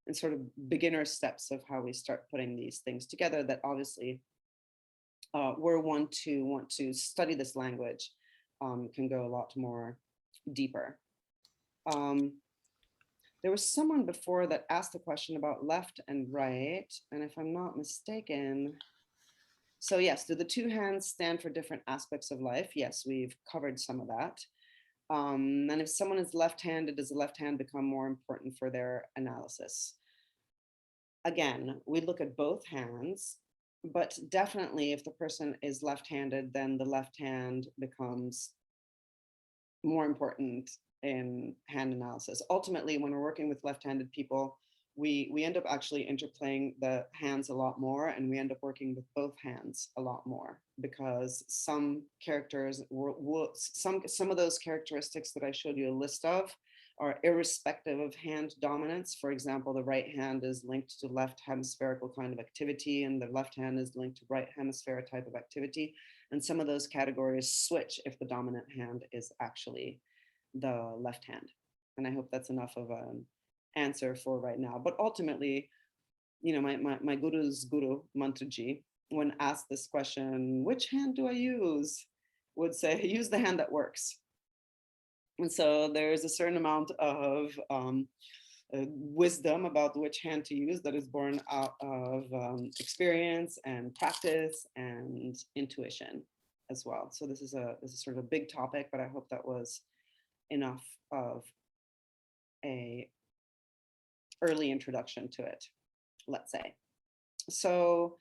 in sort of beginner steps of how we start putting these things together. That obviously, we're want to study this language, can go a lot more deeper. There was someone before that asked a question about left and right, and if I'm not mistaken, so yes, do the two hands stand for different aspects of life? Yes, we've covered some of that. And if someone is left-handed, does the left hand become more important for their analysis? Again, we look at both hands, but definitely if the person is left-handed, then the left hand becomes more important in hand analysis. Ultimately, when we're working with left-handed people, we end up actually interplaying the hands a lot more, and we end up working with both hands a lot more, because some characters, some of those characteristics that I showed you a list of are irrespective of hand dominance. For example, the right hand is linked to left hemispherical kind of activity, and the left hand is linked to right hemisphere type of activity. And some of those categories switch if the dominant hand is actually the left hand. And I hope that's enough of an answer for right now. But ultimately, my guru's guru, Mantraji, when asked this question, which hand do I use, would say, use the hand that works. And so there's a certain amount of wisdom about which hand to use that is born out of experience and practice and intuition as well. So this is sort of a big topic, but I hope that was enough of a early introduction to it, let's say. So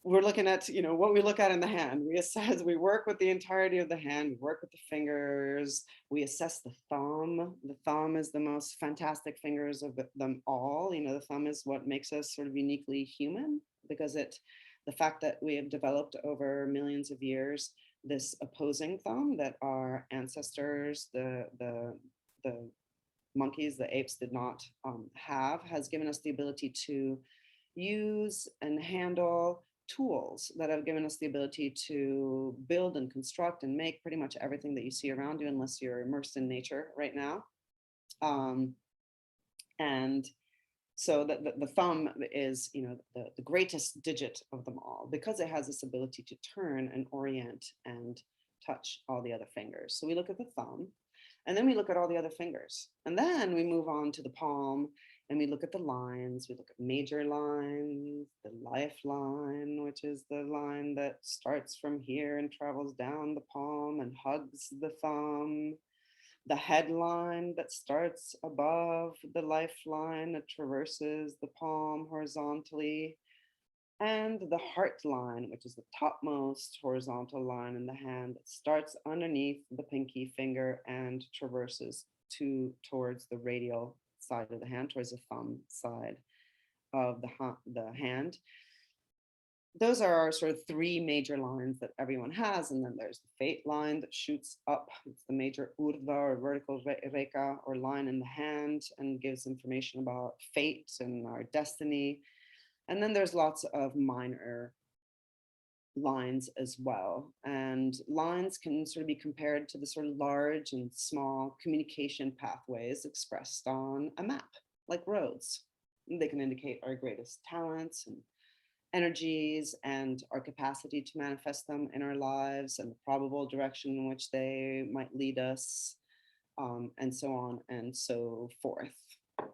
we're looking at, what we look at in the hand. We work with the entirety of the hand, we work with the fingers, we assess the thumb. The thumb is the most fantastic fingers of them all. The thumb is what makes us sort of uniquely human, because the fact that we have developed over millions of years this opposing thumb that our ancestors, the monkeys, the apes did not have, has given us the ability to use and handle tools that have given us the ability to build and construct and make pretty much everything that you see around you, unless you're immersed in nature right now. And so the thumb is, the greatest digit of them all, because it has this ability to turn and orient and touch all the other fingers. So we look at the thumb, and then we look at all the other fingers. And then we move on to the palm, and we look at the lines. We look at major lines, the lifeline, which is the line that starts from here and travels down the palm and hugs the thumb. The headline that starts above the lifeline, that traverses the palm horizontally. And the heart line, which is the topmost horizontal line in the hand, that starts underneath the pinky finger and traverses towards the radial side of the hand, towards the thumb side of the hand. Those are our sort of three major lines that everyone has. And then there's the fate line that shoots up. It's the major urdhva, or vertical reka, or line in the hand, and gives information about fate and our destiny. And then there's lots of minor lines as well. And lines can sort of be compared to the sort of large and small communication pathways expressed on a map, like roads. They can indicate our greatest talents and energies and our capacity to manifest them in our lives, and the probable direction in which they might lead us, and so on and so forth.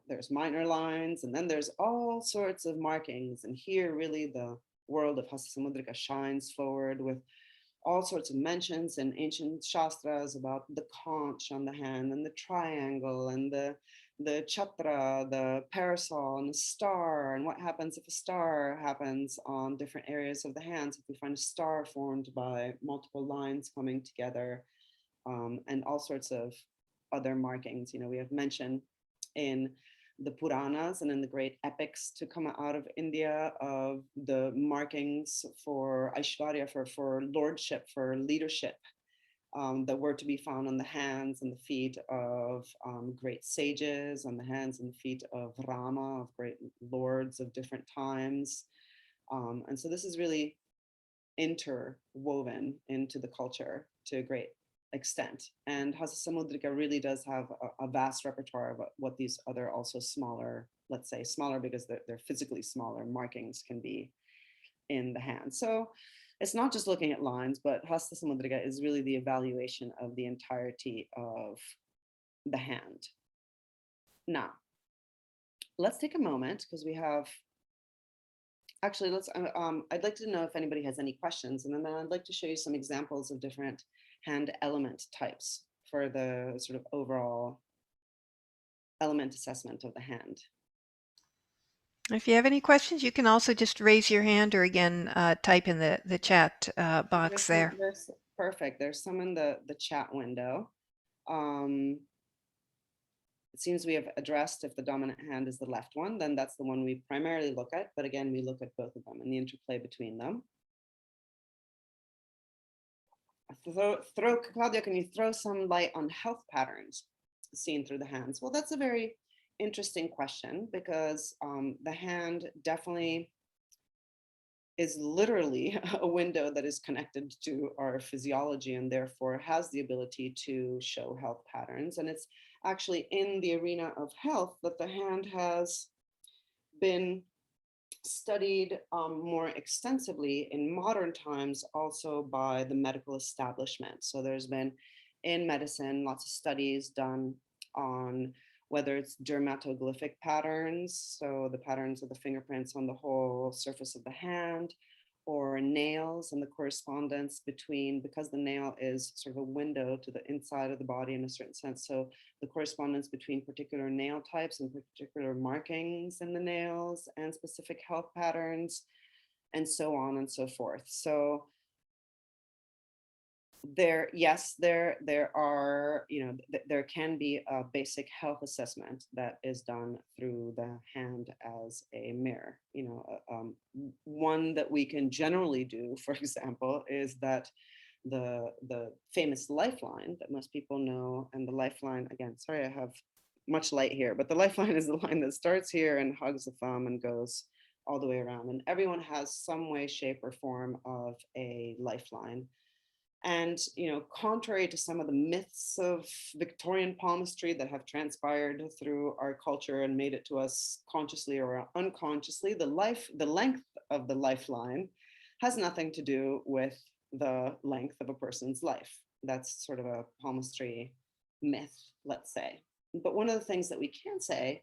There's minor lines, and then there's all sorts of markings. And here really the world of Hasta Samudrika shines forward with all sorts of mentions in ancient shastras about the conch on the hand, and the triangle, and the chatra, the parasol, and the star, and what happens if a star happens on different areas of the hands, if we find a star formed by multiple lines coming together, and all sorts of other markings. We have mentioned in the Puranas and in the great epics to come out of India of the markings for Aishwarya, for lordship, for leadership, that were to be found on the hands and the feet of great sages, on the hands and feet of Rama, of great lords of different times. And so this is really interwoven into the culture to a great extent. And Hasta Samudrika really does have a vast repertoire of what these other also smaller, let's say smaller because they're physically smaller, markings can be in the hand. So it's not just looking at lines, but Hasta Samudrika is really the evaluation of the entirety of the hand. Now, let's take a moment because we have, actually, I'd like to know if anybody has any questions, and then I'd like to show you some examples of different hand element types for the sort of overall element assessment of the hand. If you have any questions, you can also just raise your hand or again, type in the chat box there. There's perfect. There's some in the chat window. It seems we have addressed if the dominant hand is the left one, then that's the one we primarily look at. But again, we look at both of them and the interplay between them. Claudia, can you throw some light on health patterns seen through the hands? Well, that's a very interesting question because the hand definitely is literally a window that is connected to our physiology and therefore has the ability to show health patterns. And it's actually in the arena of health that the hand has been studied more extensively in modern times also by the medical establishment. So there's been in medicine lots of studies done on whether it's dermatoglyphic patterns, so the patterns of the fingerprints on the whole surface of the hand, or nails and the correspondence between, because the nail is sort of a window to the inside of the body in a certain sense, so the correspondence between particular nail types and particular markings in the nails and specific health patterns, and so on and so forth. So there are, there can be a basic health assessment that is done through the hand as a mirror. One that we can generally do, for example, is that the famous lifeline that most people know, and the lifeline, again, sorry, I have much light here, but the lifeline is the line that starts here and hugs the thumb and goes all the way around. And everyone has some way, shape, or form of a lifeline. And, contrary to some of the myths of Victorian palmistry that have transpired through our culture and made it to us consciously or unconsciously, the length of the lifeline has nothing to do with the length of a person's life. That's sort of a palmistry myth, let's say. But one of the things that we can say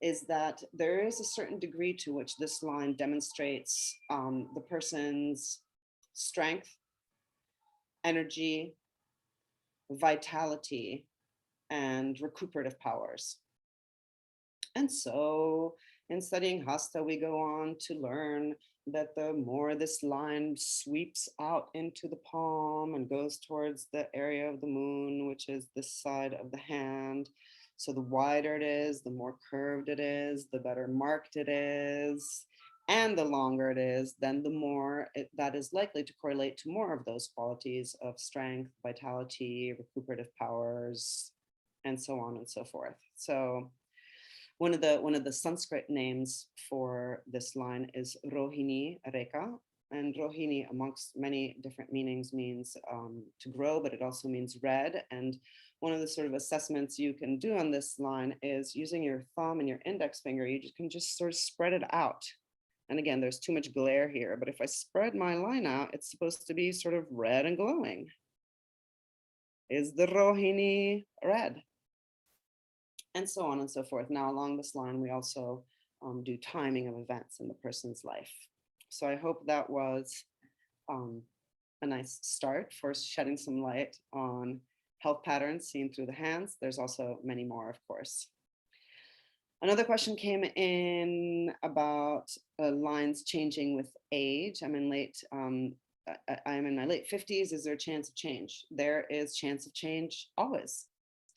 is that there is a certain degree to which this line demonstrates the person's strength, energy, vitality, and recuperative powers. And so in studying Hasta, we go on to learn that the more this line sweeps out into the palm and goes towards the area of the moon, which is this side of the hand, so the wider it is, the more curved it is, the better marked it is. And the longer it is, then the more that is likely to correlate to more of those qualities of strength, vitality, recuperative powers, and so on and so forth. So one of the Sanskrit names for this line is Rohini Reka. And Rohini, amongst many different meanings, means to grow, but it also means red. And one of the sort of assessments you can do on this line is using your thumb and your index finger, you can just sort of spread it out. And again, there's too much glare here, but if I spread my line out, it's supposed to be sort of red and glowing. Is the Rohini red? And so on and so forth. Now, along this line, we also do timing of events in the person's life. So I hope that was a nice start for shedding some light on health patterns seen through the hands. There's also many more, of course. Another question came in about lines changing with age. I'm in my late 50s. Is there a chance of change? There is chance of change always.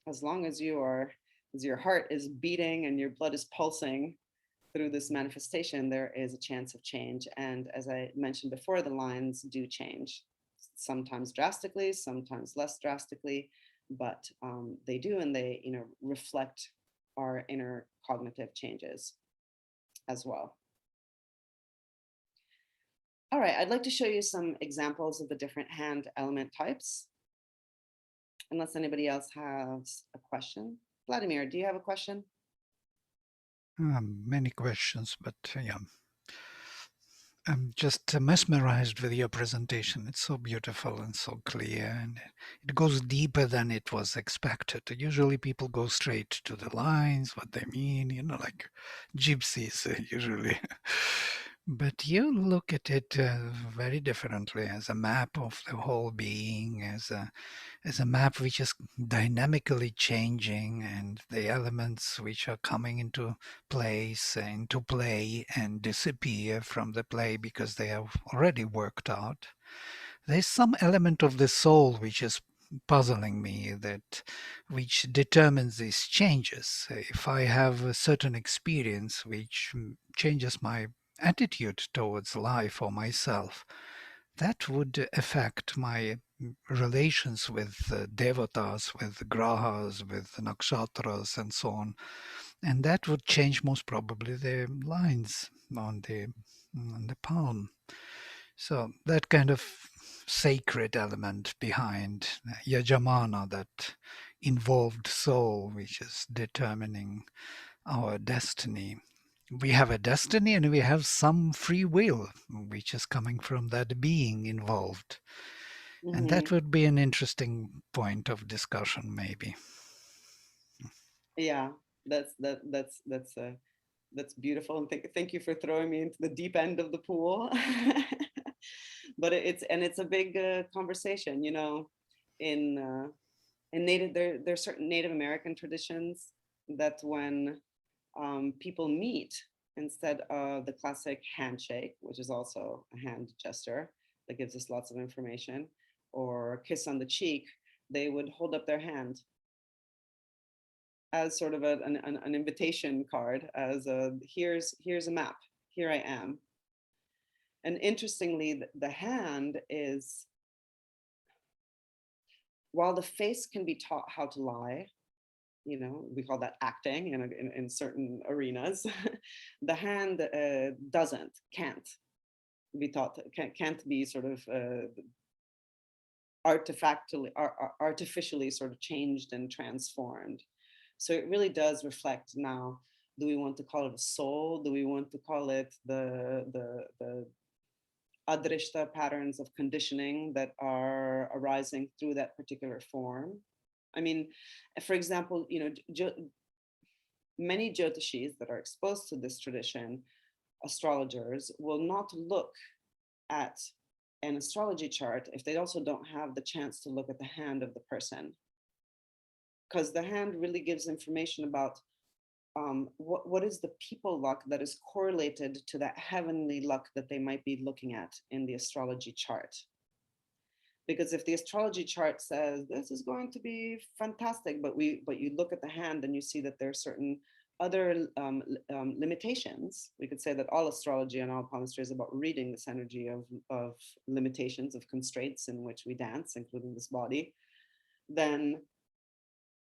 As long as your heart is beating and your blood is pulsing through this manifestation, there is a chance of change. And as I mentioned before, the lines do change. sometimes drastically, sometimes less drastically, but they do, and they, reflect our inner cognitive changes as well. All right, I'd like to show you some examples of the different hand element types, unless anybody else has a question. Vladimir, do you have a question? Many questions, but yeah. I'm just mesmerized with your presentation. It's so beautiful and so clear, and it goes deeper than it was expected. Usually people go straight to the lines, what they mean, like gypsies usually. But you look at it very differently, as a map of the whole being, as a map which is dynamically changing, and the elements which are coming into play and disappear from the play because they have already worked out. There's some element of the soul which is puzzling me, that which determines these changes. If I have a certain experience which changes my attitude towards life or myself, that would affect my relations with devatas, with grahas, with nakshatras, and so on. And that would change most probably the lines on the palm. So that kind of sacred element behind Yajamana, that involved soul, which is determining our destiny. We have a destiny and we have some free will, which is coming from that being involved. And that would be an interesting point of discussion, maybe. Yeah, that's beautiful, and thank you for throwing me into the deep end of the pool. But it's a big conversation, in Native, there's certain Native American traditions that when people meet, instead of the classic handshake, which is also a hand gesture that gives us lots of information, or a kiss on the cheek, they would hold up their hand as sort of an invitation card, as here's a map, here I am. And interestingly, the hand is, while the face can be taught how to lie, we call that acting in certain arenas, the hand can't be taught, can't be sort of artificially sort of changed and transformed. So it really does reflect now, do we want to call it a soul? Do we want to call it the adrishta patterns of conditioning that are arising through that particular form? I mean, for example, many Jyotishis that are exposed to this tradition, astrologers, will not look at an astrology chart if they also don't have the chance to look at the hand of the person. Because the hand really gives information about what is the people luck that is correlated to that heavenly luck that they might be looking at in the astrology chart. Because if the astrology chart says this is going to be fantastic, but you look at the hand and you see that there are certain other limitations, we could say that all astrology and all palmistry is about reading this energy of limitations, of constraints in which we dance, including this body, then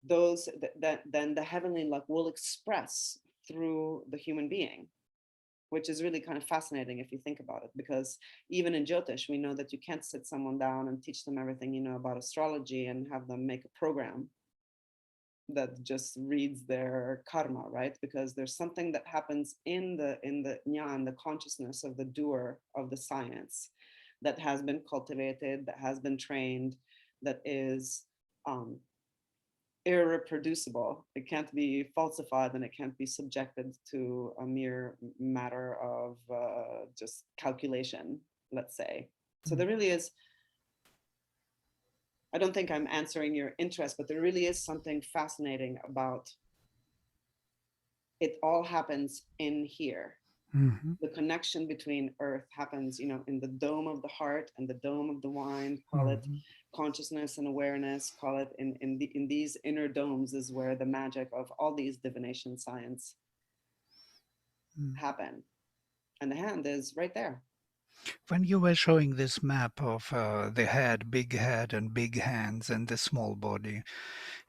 then the heavenly luck will express through the human being, which is really kind of fascinating if you think about it, because even in Jyotish, we know that you can't sit someone down and teach them everything you know about astrology and have them make a program that just reads their karma, right? Because there's something that happens in the jnana, the consciousness of the doer of the science, that has been cultivated, that has been trained, that is irreproducible. It can't be falsified, and it can't be subjected to a mere matter of just calculation, let's say. So there really is, I don't think I'm answering your interest, but there really is something fascinating about it. All happens in here. Mm-hmm. The connection between earth happens, in the dome of the heart and the dome of the mind, call it consciousness and awareness, call it in these inner domes is where the magic of all these divination science happen. And the hand is right there. When you were showing this map of the head, big head and big hands and the small body,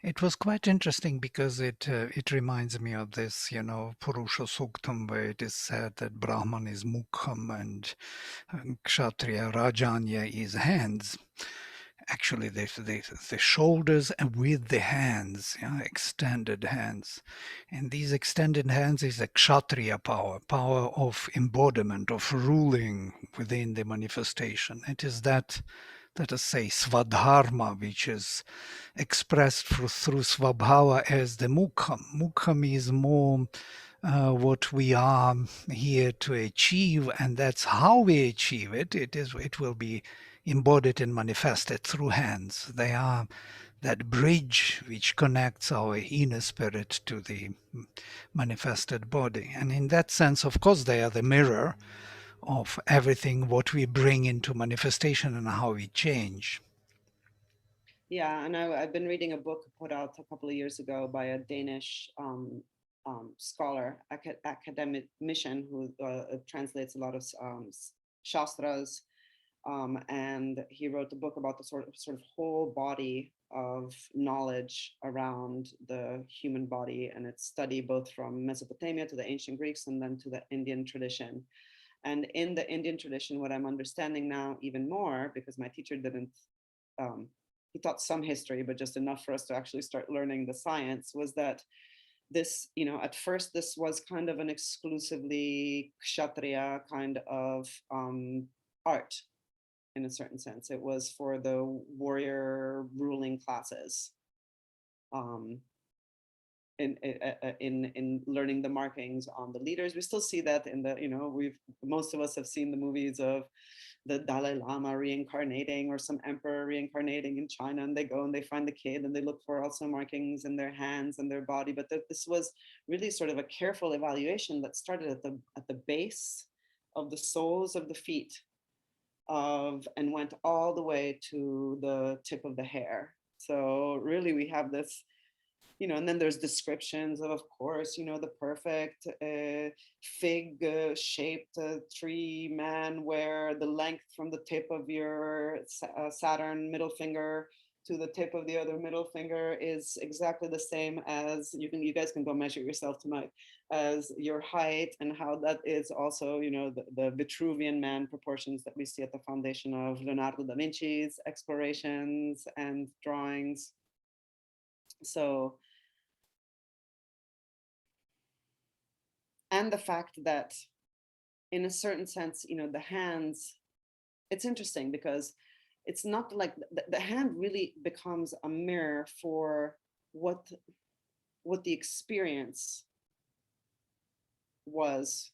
it was quite interesting because it reminds me of this, Purusha Suktam, where it is said that Brahman is Mukham and Kshatriya Rajanya is hands. Actually, the shoulders and with the hands, extended hands. And these extended hands is a Kshatriya power, power of embodiment, of ruling within the manifestation. It is that, let us say, Svadharma, which is expressed through Svabhava as the Mukham. Mukham is more what we are here to achieve, and that's how we achieve it. It will be embodied and manifested through hands. They are that bridge which connects our inner spirit to the manifested body. And in that sense, of course, they are the mirror of everything what we bring into manifestation and how we change. Yeah, and I've been reading a book put out a couple of years ago by a Danish scholar, academician, who translates a lot of shastras, and he wrote a book about the sort of whole body of knowledge around the human body and its study, both from Mesopotamia to the ancient Greeks and then to the Indian tradition. And in the Indian tradition, what I'm understanding now even more, because my teacher didn't, he taught some history, but just enough for us to actually start learning the science, was that this, at first this was kind of an exclusively kshatriya kind of art. In a certain sense, it was for the warrior ruling classes. In learning the markings on the leaders, we still see that in the, most of us have seen the movies of the Dalai Lama reincarnating or some emperor reincarnating in China, and they go and they find the kid and they look for also markings in their hands and their body. But this was really sort of a careful evaluation that started at the base of the soles of the feet and went all the way to the tip of the hair. So really we have this, and then there's descriptions of course, the perfect fig shaped tree man, where the length from the tip of your Saturn middle finger to the tip of the other middle finger is exactly the same as, you guys can go measure yourself tonight, as your height, and how that is also, the Vitruvian man proportions that we see at the foundation of Leonardo da Vinci's explorations and drawings. So, and the fact that in a certain sense, the hands, it's interesting because it's not like the hand really becomes a mirror for what the experience was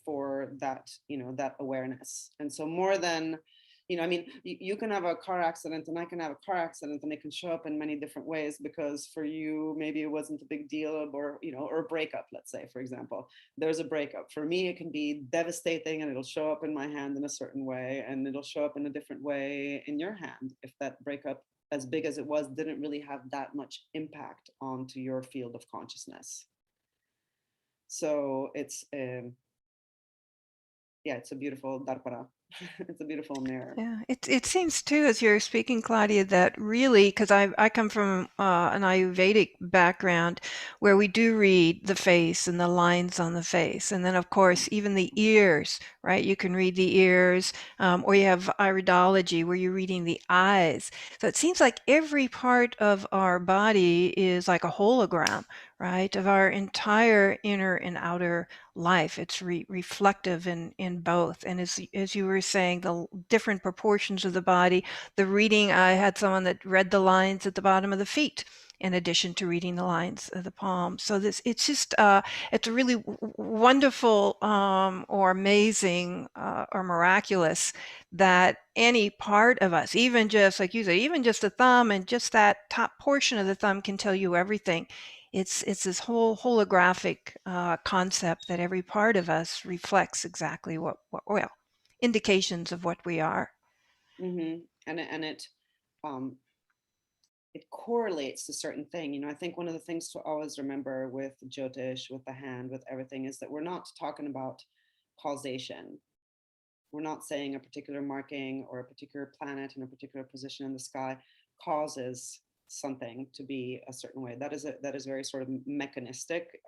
for that, that awareness. And so more than, I mean, you can have a car accident and I can have a car accident, and it can show up in many different ways, because for you, maybe it wasn't a big deal, or, or a breakup, let's say, for example, there's a breakup. For me, it can be devastating and it'll show up in my hand in a certain way, and it'll show up in a different way in your hand if that breakup, as big as it was, didn't really have that much impact onto your field of consciousness. So it's, yeah, it's a beautiful darpara. It's a beautiful mirror. Yeah, it seems too, as you're speaking, Claudia, that really, because I come from an Ayurvedic background where we do read the face and the lines on the face. And then, of course, even the ears, right? You can read the ears, or you have iridology where you're reading the eyes. So it seems like every part of our body is like a hologram, right? Of our entire inner and outer life. It's reflective in both. And as you were saying, the different proportions of the body, the reading, I had someone that read the lines at the bottom of the feet in addition to reading the lines of the palm. So it's just, it's a really wonderful or amazing or miraculous that any part of us, even just like you said, even just a thumb and just that top portion of the thumb can tell you everything. It's this whole holographic concept that every part of us reflects exactly what well, indications of what we are. Mm-hmm. And it correlates to certain thing. I think one of the things to always remember with Jyotish, with the hand, with everything, is that we're not talking about causation. We're not saying a particular marking or a particular planet in a particular position in the sky causes something to be a certain way. That is very sort of mechanistic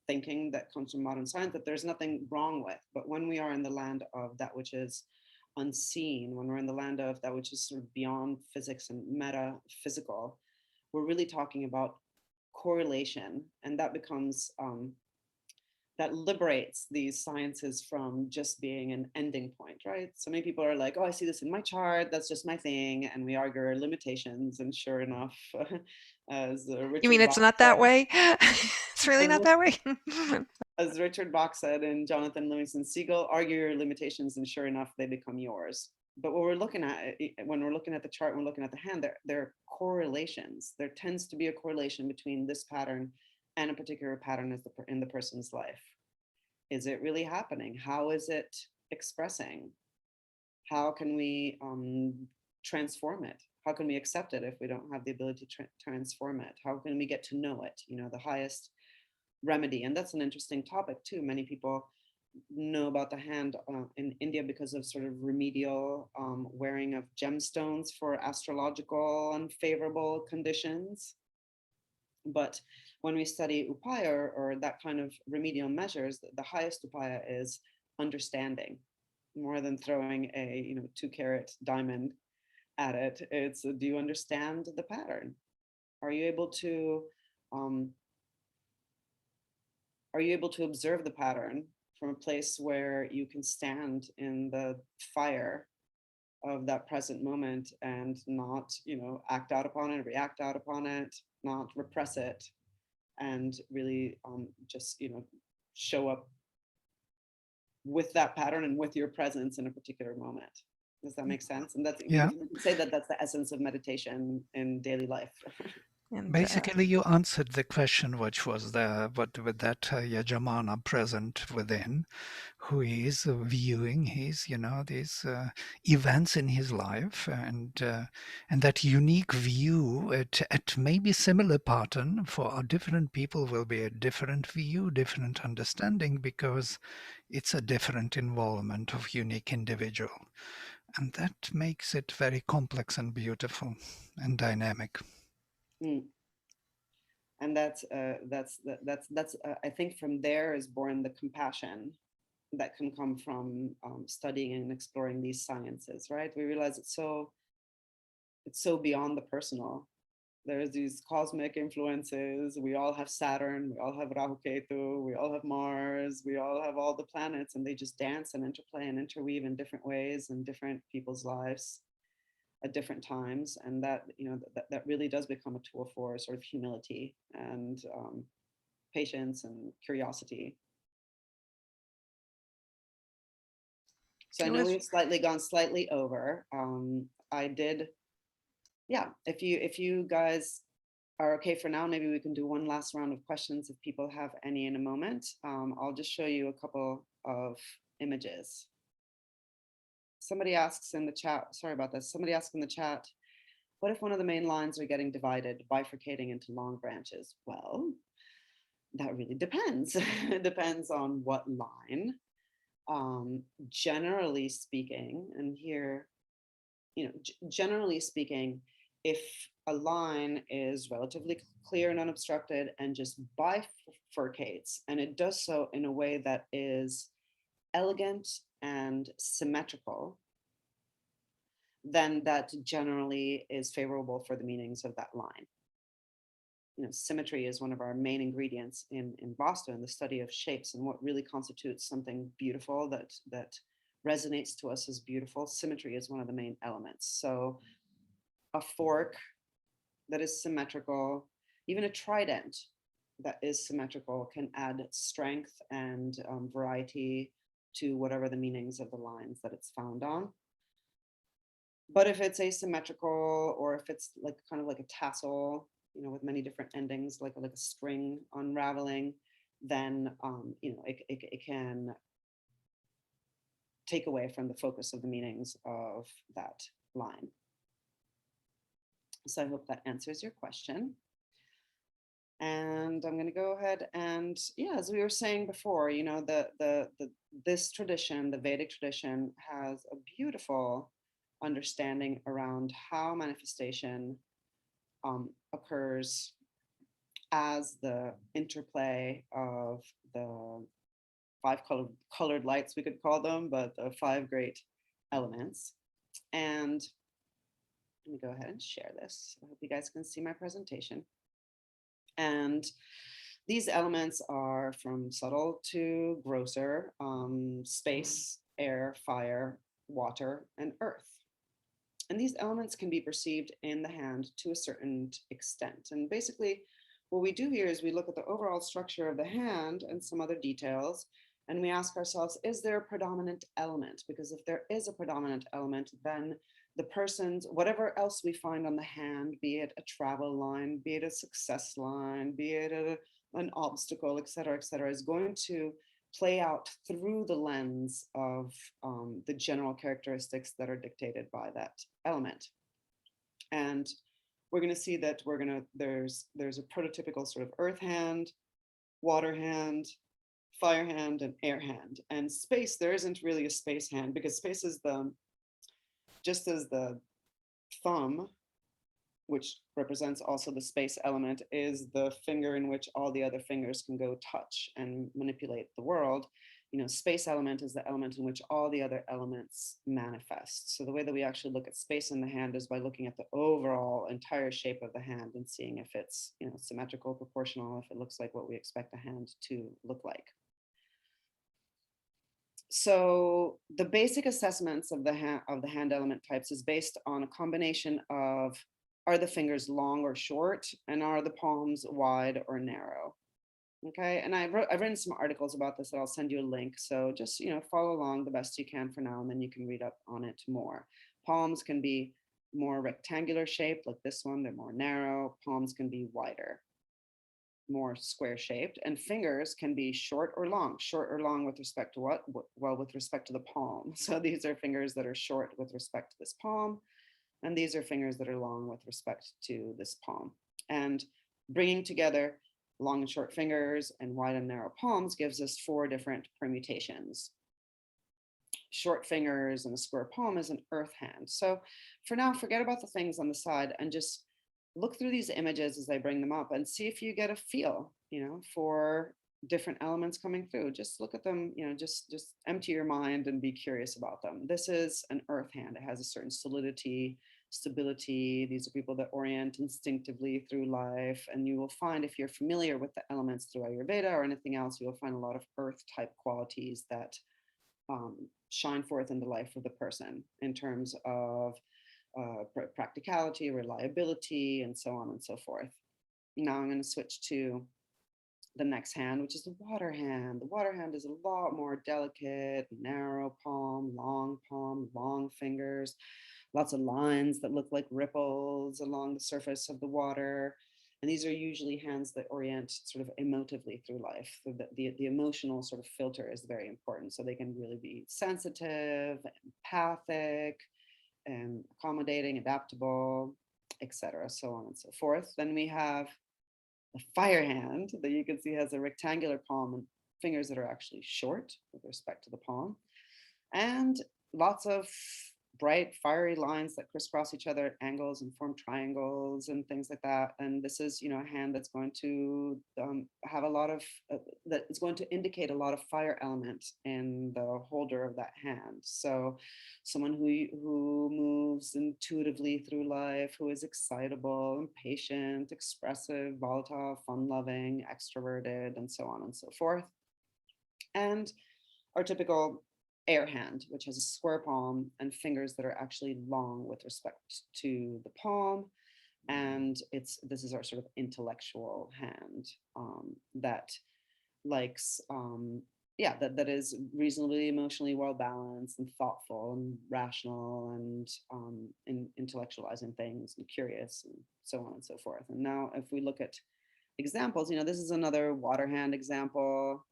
thinking that comes from modern science that there's nothing wrong with. But when we are in the land of that which is unseen, when we're in the land of that which is sort of beyond physics and metaphysical, we're really talking about correlation, and that becomes that liberates these sciences from just being an ending point, right? So many people are like, oh, I see this in my chart, that's just my thing, and we argue our limitations, and sure enough, as You mean Richard it's Bach not that said, way? It's really not that way? as Richard Bach said in Jonathan Livingston Seagull, argue your limitations, and sure enough, they become yours. But what we're looking at, when we're looking at the chart, when we're looking at the hand, there are correlations. There tends to be a correlation between this pattern and a particular pattern in the person's life. Is it really happening? How is it expressing? How can we transform it? How can we accept it if we don't have the ability to transform it? How can we get to know it? You know, the highest remedy. And that's an interesting topic too. Many people know about the hand in India because of sort of remedial wearing of gemstones for astrological unfavorable conditions. But when we study upaya or that kind of remedial measures, the highest upaya is understanding, more than throwing a 2-carat diamond at it. It's, do you understand the pattern? Are you able to observe the pattern from a place where you can stand in the fire of that present moment and not, act out upon it, react out upon it, not repress it, and really just, show up with that pattern and with your presence in a particular moment. Does that make sense? And that's, Yeah. you can say that that's the essence of meditation in daily life. And, Basically, you answered the question, which was there, but with that Yajamana present within, who is viewing his, these events in his life, and that unique view at maybe similar pattern for different people will be a different view, different understanding, because it's a different involvement of unique individual, and that makes it very complex and beautiful and dynamic. Mm. And that's I think from there is born the compassion that can come from studying and exploring these sciences, right? We realize it's so beyond the personal. There's these cosmic influences. We all have Saturn, we all have Rahu Ketu, we all have Mars, we all have all the planets, and they just dance and interplay and interweave in different ways in different people's lives at different times. And that, that really does become a tool for sort of humility and patience and curiosity. So I know we've gone slightly over. I did, yeah, if you guys are okay for now, maybe we can do one last round of questions if people have any in a moment. I'll just show you a couple of images. Somebody asks in the chat, sorry about this, somebody asks in the chat, what if one of the main lines are getting divided, bifurcating into long branches? Well, that really depends. It depends on what line. Generally speaking, and here, generally speaking, if a line is relatively clear and unobstructed and just bifurcates, and it does so in a way that is elegant and symmetrical, then that generally is favorable for the meanings of that line. Symmetry is one of our main ingredients in Vastu, in the study of shapes and what really constitutes something beautiful that resonates to us as beautiful. Symmetry is one of the main elements. So a fork that is symmetrical, even a trident that is symmetrical, can add strength and variety to whatever the meanings of the lines that it's found on. But if it's asymmetrical, or if it's like kind of like a tassel, with many different endings, like a string unraveling, then it can take away from the focus of the meanings of that line. So I hope that answers your question. And I'm going to go ahead and, yeah, as we were saying before, you know, this tradition, the Vedic tradition, has a beautiful understanding around how manifestation occurs as the interplay of the five colored lights, we could call them, but the five great elements. And let me go ahead and share this. I hope you guys can see my presentation. And these elements are from subtle to grosser: space, air, fire, water, and earth. And these elements can be perceived in the hand to a certain extent. And basically, what we do here is we look at the overall structure of the hand and some other details, and we ask ourselves, is there a predominant element? Because if there is a predominant element, then the person's, whatever else we find on the hand, be it a travel line, be it a success line, be it an obstacle, et cetera, is going to play out through the lens of the general characteristics that are dictated by that element. And we're going to see that there's a prototypical sort of earth hand, water hand, fire hand, and air hand. And space, there isn't really a space hand, because space is just as the thumb, which represents also the space element, is the finger in which all the other fingers can go touch and manipulate the world. You know, space element is the element in which all the other elements manifest. So the way that we actually look at space in the hand is by looking at the overall entire shape of the hand and seeing if it's, you know, symmetrical, proportional, if it looks like what we expect a hand to look like. So the basic assessments of the hand element types is based on a combination of, are the fingers long or short, and are the palms wide or narrow? Okay, and I've written some articles about this that I'll send you a link. So just, you know, follow along the best you can for now, and then you can read up on it more. Palms can be more rectangular shaped, like this one. They're more narrow. Palms can be wider, more square shaped, and fingers can be short or long with respect to what? Well, with respect to the palm. So these are fingers that are short with respect to this palm, and these are fingers that are long with respect to this palm. And bringing together long and short fingers and wide and narrow palms gives us 4 different permutations. Short fingers and a square palm is an earth hand. So for now, forget about the things on the side and just look through these images as I bring them up and see if you get a feel, you know, for different elements coming through. Just look at them, you know, just empty your mind and be curious about them. This is an earth hand. It has a certain solidity, stability. These are people that orient instinctively through life. And you will find, if you're familiar with the elements through Ayurveda or anything else, you will find a lot of earth type qualities that shine forth in the life of the person in terms of practicality, reliability, and so on and so forth. Now I'm going to switch to the next hand, which is the water hand. The water hand is a lot more delicate, narrow palm, long fingers, lots of lines that look like ripples along the surface of the water. And these are usually hands that orient sort of emotively through life. So the emotional sort of filter is very important. So they can really be sensitive, empathic, and accommodating, adaptable, etc., so on and so forth. Then we have the fire hand that you can see has a rectangular palm and fingers that are actually short with respect to the palm, and lots of bright fiery lines that crisscross each other at angles and form triangles and things like that. And this is, you know, a hand that's going to have a lot of that is going to indicate a lot of fire element in the holder of that hand. So someone who moves intuitively through life, who is excitable, impatient, expressive, volatile, fun-loving, extroverted, and so on and so forth. And our typical air hand, which has a square palm and fingers that are actually long with respect to the palm. And this is our sort of intellectual hand that likes, that is reasonably emotionally well balanced and thoughtful and rational and intellectualizing things and curious and so on and so forth. And now if we look at examples, you know, this is another water hand example.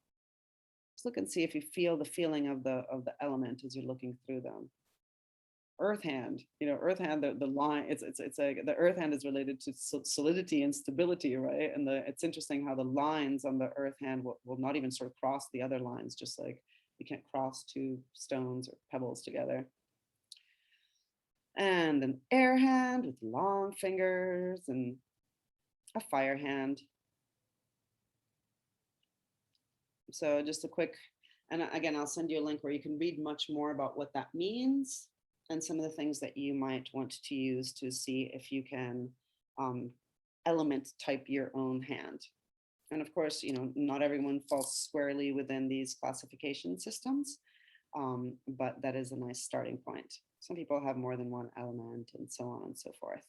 Let's look and see if you feel the feeling of the element as you're looking through them. earth hand, earth hand, the line, it's like the earth hand is related to solidity and stability, right? And it's interesting how the lines on the earth hand will not even sort of cross the other lines, just like you can't cross two stones or pebbles together. And an air hand with long fingers, and a fire hand. So just a quick, and again, I'll send you a link where you can read much more about what that means and some of the things that you might want to use to see if you can element type your own hand. And of course, not everyone falls squarely within these classification systems, but that is a nice starting point. Some people have more than one element and so on and so forth.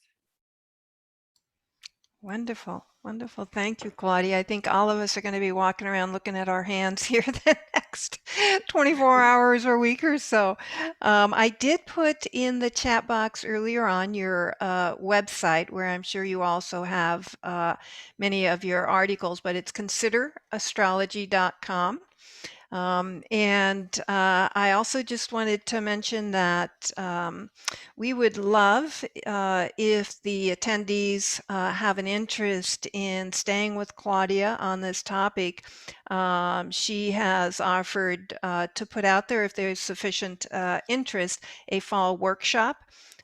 Wonderful, wonderful. Thank you, Claudia. I think all of us are going to be walking around looking at our hands here the next 24 hours or week or so. I did put in the chat box earlier on your website, where I'm sure you also have many of your articles, but it's considerastrology.com. I also just wanted to mention that we would love if the attendees have an interest in staying with Claudia on this topic. She has offered to put out there, if there's sufficient interest, a fall workshop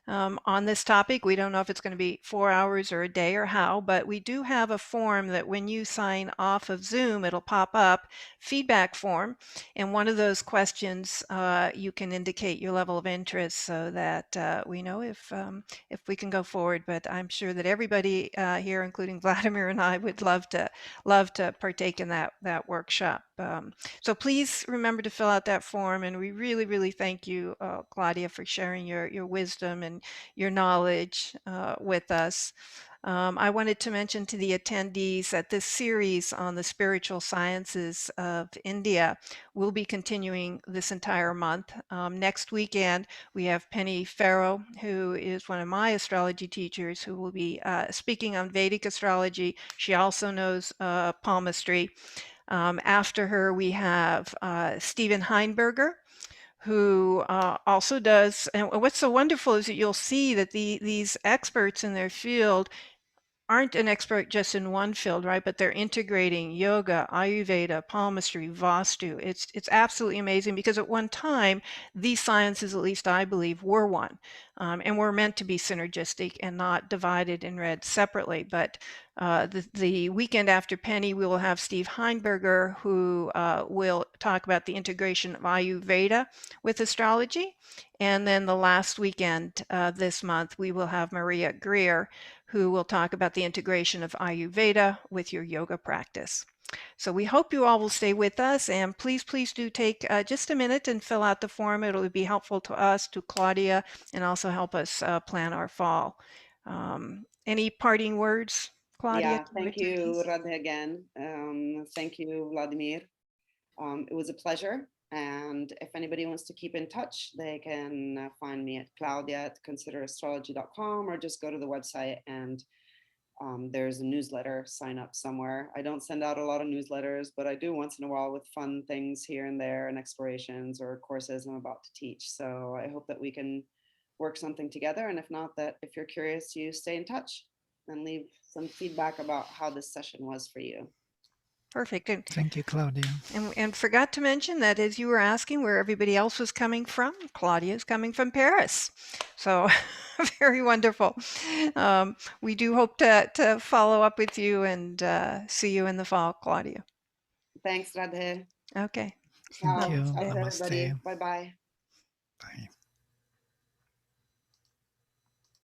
on this topic. We don't know if it's going to be 4 hours or a day or how, but we do have a form that when you sign off of Zoom, it'll pop up, feedback form. And one of those questions, you can indicate your level of interest so that we know if we can go forward. But I'm sure that everybody here, including Vladimir and I, would love to partake in that workshop. So please remember to fill out that form. And we really, really thank you, Claudia, for sharing your wisdom and your knowledge with us. I wanted to mention to the attendees that this series on the spiritual sciences of India will be continuing this entire month. Next weekend, we have Penny Farrow, who is one of my astrology teachers, who will be speaking on Vedic astrology. She also knows palmistry. After her, we have Stephen Heinberger, who also does, and what's so wonderful is that you'll see that these experts in their field aren't an expert just in one field, right? But they're integrating yoga, Ayurveda, palmistry, Vastu. It's absolutely amazing, because at one time, these sciences, at least I believe, were one. And were meant to be synergistic and not divided and read separately. But the weekend after Penny, we will have Steve Heinberger, who will talk about the integration of Ayurveda with astrology. And then the last weekend this month, we will have Maria Greer, who will talk about the integration of Ayurveda with your yoga practice. So we hope you all will stay with us, and please do take just a minute and fill out the form. It'll be helpful to us, to Claudia, and also help us plan our fall. Any parting words, Claudia? Yeah, thank you, Radhe, again. Thank you, Vladimir. It was a pleasure. And if anybody wants to keep in touch, they can find me at claudia@considerastrology.com, or just go to the website and there's a newsletter sign up somewhere. I don't send out a lot of newsletters, but I do once in a while with fun things here and there and explorations or courses I'm about to teach. So I hope that we can work something together. And if not, that if you're curious, you stay in touch and leave some feedback about how this session was for you. Perfect. Thank you, Claudia. And forgot to mention that as you were asking where everybody else was coming from, Claudia is coming from Paris. So very wonderful. We do hope to follow up with you and see you in the fall, Claudia. Thanks, Radhe. Okay. Thank you. Ciao, Namaste. everybody. Bye-bye.